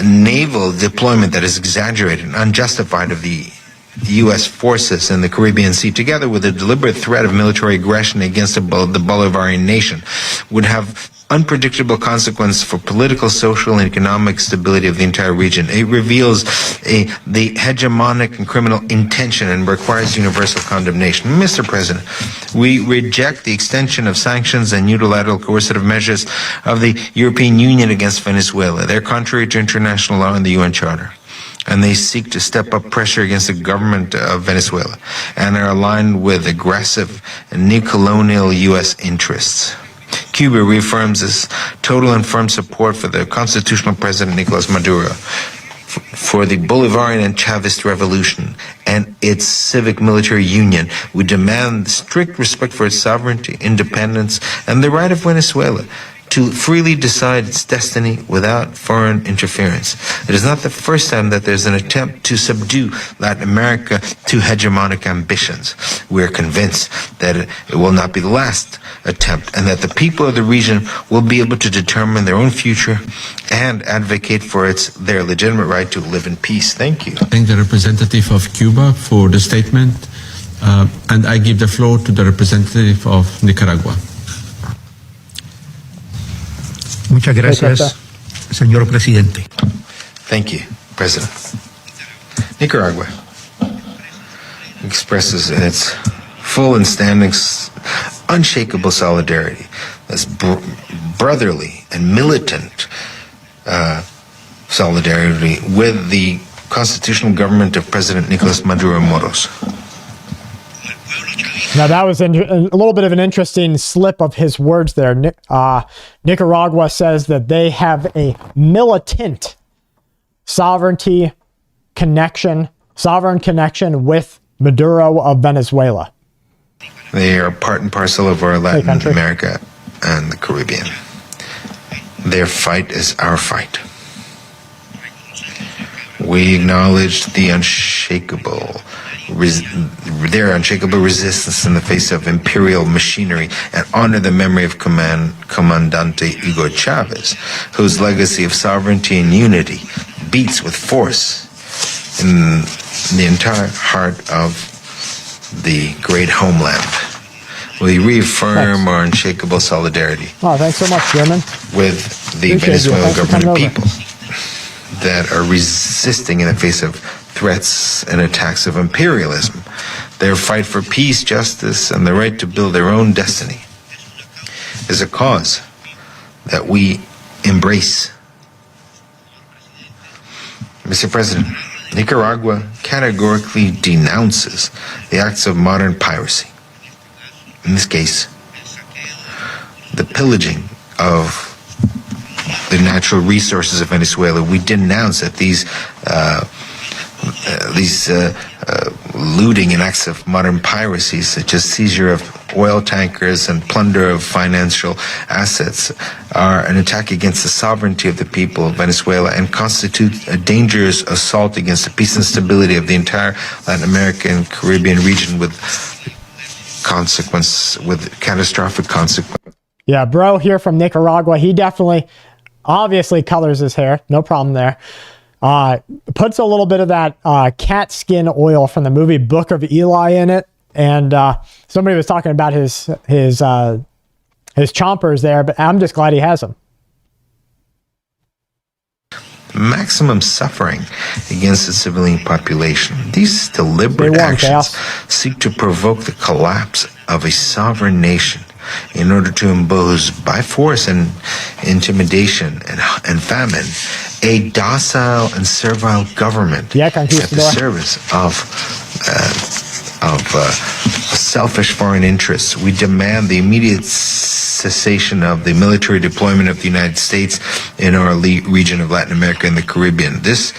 naval deployment that is exaggerated and unjustified of the U.S. forces in the Caribbean Sea, together with a deliberate threat of military aggression against the Bolivarian nation, would have unpredictable consequence for political, social, and economic stability of the entire region. It reveals the hegemonic and criminal intention and requires universal condemnation. Mr. President, we reject the extension of sanctions and unilateral coercive measures of the European Union against Venezuela. They're contrary to international law and the UN Charter, and they seek to step up pressure against the government of Venezuela and are aligned with aggressive and neo-colonial U.S. interests. Cuba reaffirms its total and firm support for the constitutional president Nicolas Maduro, for the Bolivarian and Chavist revolution, and its civic military union. We demand strict respect for its sovereignty, independence, and the right of Venezuela to freely decide its destiny without foreign interference. It is not the first time that there's an attempt to subdue Latin America to hegemonic ambitions. We are convinced that it will not be the last attempt, and that the people of the region will be able to determine their own future and advocate for their legitimate right to live in peace. Thank you. Thank the representative of Cuba for the statement, and I give the floor to the representative of Nicaragua. Muchas gracias, señor presidente. Thank you, President. Nicaragua expresses its full and standing, unshakable solidarity, this brotherly and militant solidarity with the constitutional government of President Nicolas Maduro Moros. Now, that was a little bit of an interesting slip of his words there. Nicaragua says that they have a militant sovereign connection with Maduro of Venezuela. They are part and parcel of our Latin America and the Caribbean. Their fight is our fight. We acknowledge the their unshakable resistance in the face of imperial machinery and honor the memory of Comandante Hugo Chavez, whose legacy of sovereignty and unity beats with force in the entire heart of the great homeland. We reaffirm our unshakable solidarity thanks so much, German. with the Venezuelan government and people that are resisting in the face of threats and attacks of imperialism. Their fight for peace, justice, and the right to build their own destiny is a cause that we embrace. Mr. President, Nicaragua categorically denounces the acts of modern piracy. In this case, the pillaging of the natural resources of Venezuela. We denounce that these looting and acts of modern piracy, such as seizure of oil tankers and plunder of financial assets, are an attack against the sovereignty of the people of Venezuela and constitute a dangerous assault against the peace and stability of the entire Latin American Caribbean region with catastrophic consequences. Yeah, bro here from Nicaragua, he definitely, obviously colors his hair. No problem there. Puts a little bit of that cat skin oil from the movie Book of Eli in it. And somebody was talking about his chompers there, but I'm just glad he has them. Maximum suffering against the civilian population. These deliberate actions seek to provoke the collapse of a sovereign nation in order to impose by force and intimidation and famine a docile and servile government at the service of selfish foreign interests. We demand the immediate cessation of the military deployment of the United States in our region of Latin America and the Caribbean. This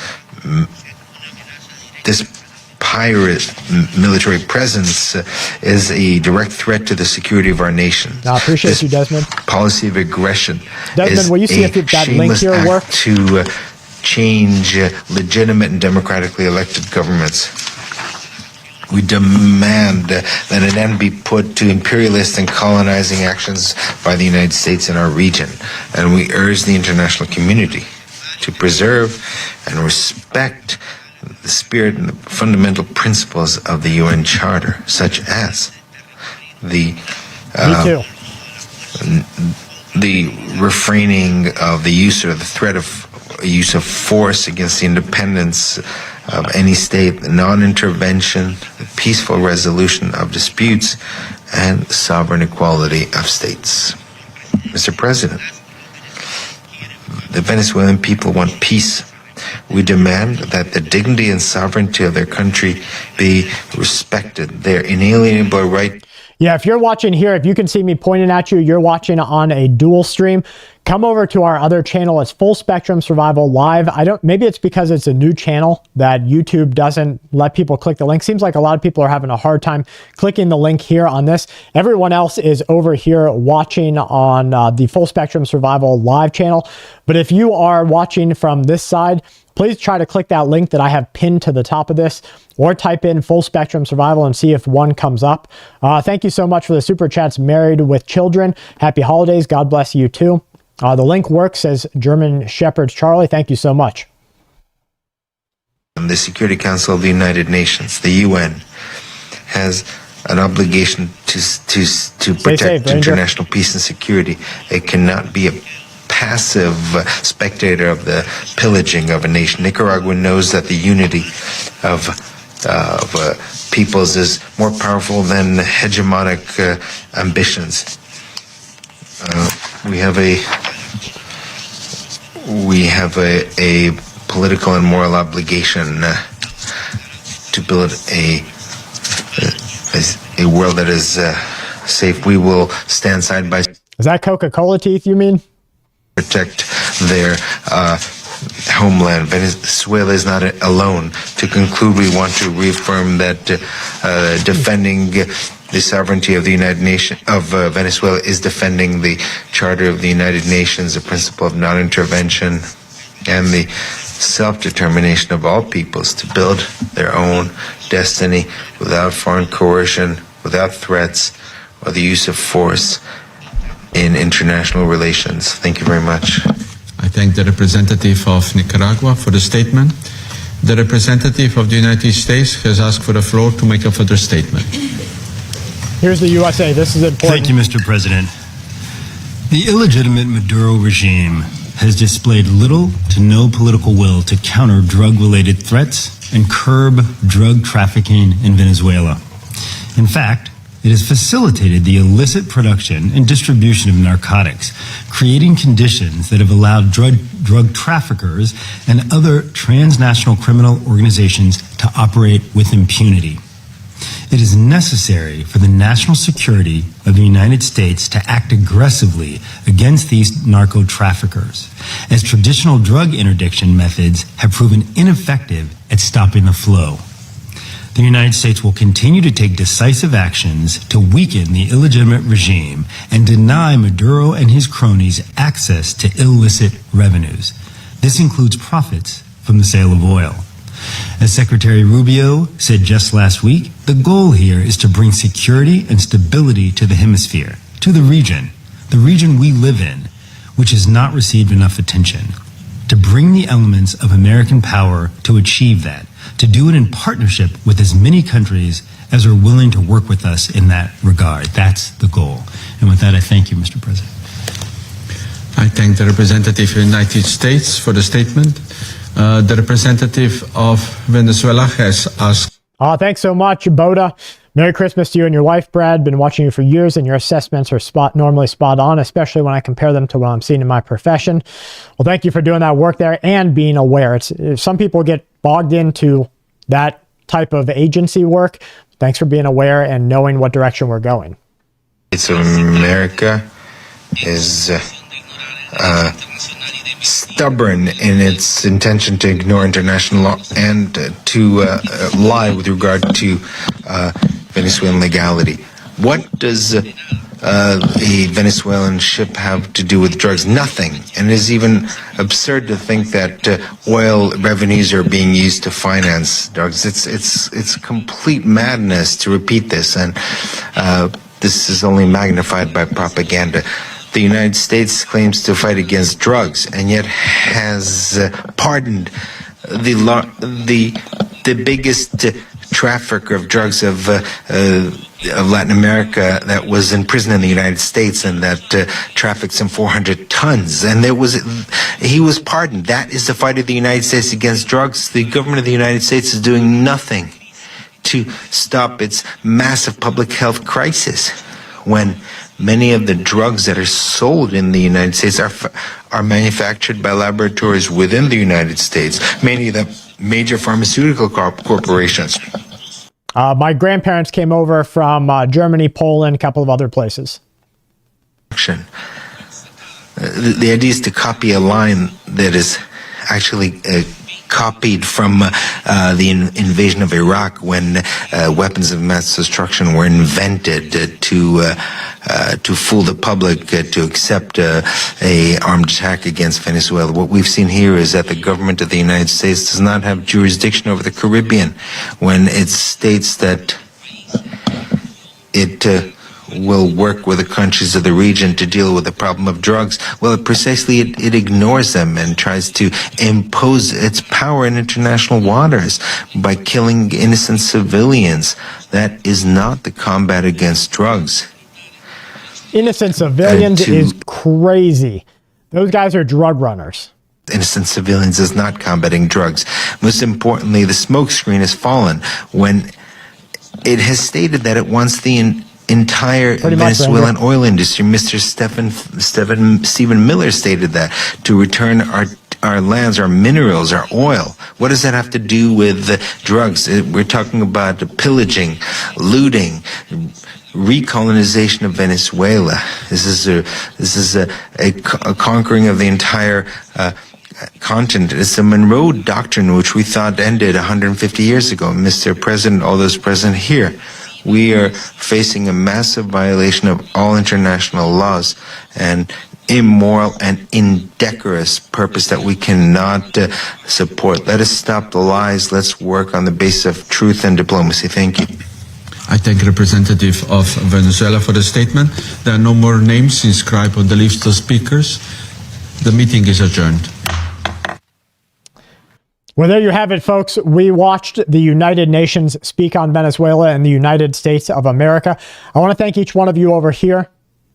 pirate military presence is a direct threat to the security of our nation. I appreciate you, Desmond. Policy of aggression Desmond, will you see if that link here works? To change legitimate and democratically elected governments. We demand that an end be put to imperialist and colonizing actions by the United States in our region, and we urge the international community to preserve and respect the spirit and the fundamental principles of the UN Charter, such as the refraining of the use or the threat of use of force against the independence of any state, non-intervention, peaceful resolution of disputes, and sovereign equality of states. Mr. President, the Venezuelan people want peace. We demand that the dignity and sovereignty of their country be respected, their inalienable right. Yeah, if you're watching here, if you can see me pointing at you, you're watching on a dual stream. Come over to our other channel. It's Full Spectrum Survival Live. Maybe it's because it's a new channel that YouTube doesn't let people click the link. Seems like a lot of people are having a hard time clicking the link here on this. Everyone else is over here watching on the Full Spectrum Survival Live channel. But if you are watching from this side, please try to click that link that I have pinned to the top of this, or type in Full Spectrum Survival and see if one comes up. Thank you so much for the super chats. Married with Children. Happy holidays. God bless you too. The link works as German Shepherd's Charlie. Thank you so much. The Security Council of the United Nations, the UN, has an obligation to protect international peace and security. It cannot be a passive spectator of the pillaging of a nation. Nicaragua knows that the unity of peoples is more powerful than hegemonic ambitions. We have a political and moral obligation to build a a world that is safe. We will stand side by side. Is that Coca-Cola teeth you mean? Protect their homeland. Venezuela is not alone. To conclude, we want to reaffirm that defending the sovereignty of the United Nations of Venezuela is defending the Charter of the United Nations, the principle of non-intervention, and the self-determination of all peoples to build their own destiny without foreign coercion, without threats, or the use of force in international relations. Thank you very much. I thank the representative of Nicaragua for the statement. The representative of the United States has asked for the floor to make a further statement. Here's the USA. This is important. Thank you, Mr. President. The illegitimate Maduro regime has displayed little to no political will to counter drug-related threats and curb drug trafficking in Venezuela. In fact, it has facilitated the illicit production and distribution of narcotics, creating conditions that have allowed drug traffickers and other transnational criminal organizations to operate with impunity. It is necessary for the national security of the United States to act aggressively against these narco traffickers, as traditional drug interdiction methods have proven ineffective at stopping the flow. The United States will continue to take decisive actions to weaken the illegitimate regime and deny Maduro and his cronies access to illicit revenues. This includes profits from the sale of oil. As Secretary Rubio said just last week, the goal here is to bring security and stability to the hemisphere, to the region we live in, which has not received enough attention. To bring the elements of American power to achieve that, to do it in partnership with as many countries as are willing to work with us in that regard. That's the goal. And with that, I thank you, Mr. President. I thank the representative of the United States for the statement. The representative of Venezuela has asked. Thanks so much, Boda. Merry Christmas to you and your wife, Brad. Been watching you for years, and your assessments are normally spot on, especially when I compare them to what I'm seeing in my profession. Well, thank you for doing that work there and being aware. Some people get bogged into that type of agency work. Thanks for being aware and knowing what direction we're going. States of America is stubborn in its intention to ignore international law and to lie with regard to Venezuelan legality. What does a Venezuelan ship have to do with drugs? Nothing. And it is even absurd to think that oil revenues are being used to finance drugs. It's complete madness to repeat this, and this is only magnified by propaganda. The United States claims to fight against drugs, and yet has pardoned the biggest trafficker of drugs of Latin America that was in prison in the United States and that trafficked some 400 tons. And he was pardoned. That is the fight of the United States against drugs. The government of the United States is doing nothing to stop its massive public health crisis, when many of the drugs that are sold in the United States are manufactured by laboratories within the United States, many of the major pharmaceutical corporations. My grandparents came over from Germany, Poland, a couple of other places. The idea is to copy a line that is actually copied from the invasion of Iraq, when weapons of mass destruction were invented to fool the public to accept a armed attack against Venezuela. What we've seen here is that the government of the United States does not have jurisdiction over the Caribbean, when it states that it will work with the countries of the region to deal with the problem of drugs. Well, it ignores them and tries to impose its power in international waters by killing innocent civilians. That is not the combat against drugs. Innocent civilians is crazy. Those guys are drug runners. Innocent civilians is not combating drugs. Most importantly, the smokescreen has fallen when it has stated that it wants the entire Venezuelan oil industry. Mr. Stephen Miller stated that to return our lands, our minerals, our oil. What does that have to do with drugs? We're talking about pillaging, looting, recolonization of Venezuela. This is a conquering of the entire continent. It's the Monroe Doctrine, which we thought ended 150 years ago. Mr. President, all those present here, we are facing a massive violation of all international laws and immoral and indecorous purpose that we cannot support. Let us stop the lies. Let's work on the basis of truth and diplomacy. Thank you. I thank representative of Venezuela for the statement. There are no more names inscribed on the list of speakers. The meeting is adjourned. Well, there you have it, folks. We watched the United Nations speak on Venezuela and the United States of America. I want to thank each one of you over here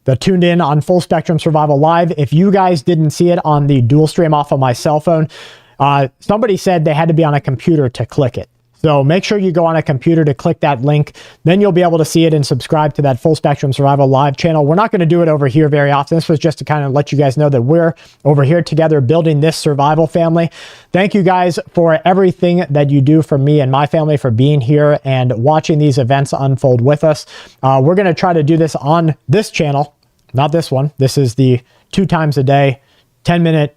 that tuned in on Full Spectrum Survival Live. If you guys didn't see it on the dual stream off of my cell phone, somebody said they had to be on a computer to click it. So make sure you go on a computer to click that link. Then you'll be able to see it and subscribe to that Full Spectrum Survival Live channel. We're not going to do it over here very often. This was just to kind of let you guys know that we're over here together building this survival family. Thank you guys for everything that you do for me and my family, for being here and watching these events unfold with us. We're going to try to do this on this channel, not this one. This is the 2 times a day, 10-minute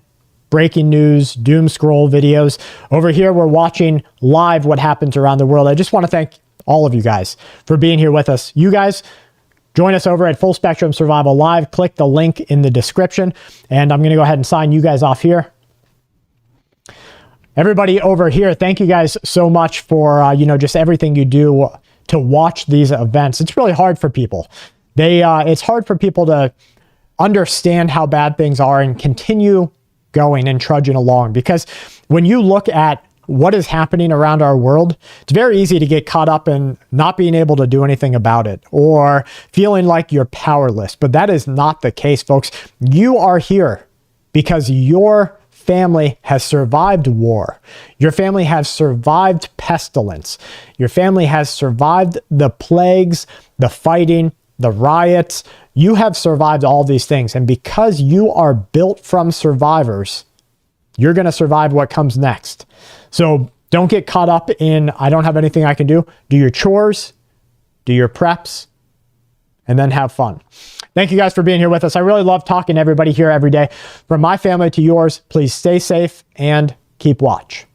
breaking news, doom scroll videos. Over here, we're watching live what happens around the world. I just want to thank all of you guys for being here with us. You guys, join us over at Full Spectrum Survival Live. Click the link in the description, and I'm going to go ahead and sign you guys off here. Everybody over here, thank you guys so much for, just everything you do to watch these events. It's really hard for people. It's hard for people to understand how bad things are and continue going and trudging along, because when you look at what is happening around our world, it's very easy to get caught up in not being able to do anything about it or feeling like you're powerless. But that is not the case, folks. You are here because your family has survived war. Your family has survived pestilence. Your family has survived the plagues, the fighting, the riots. You have survived all these things. And because you are built from survivors, you're going to survive what comes next. So don't get caught up in, I don't have anything I can do. Do your chores, do your preps, and then have fun. Thank you guys for being here with us. I really love talking to everybody here every day. From my family to yours, please stay safe and keep watch.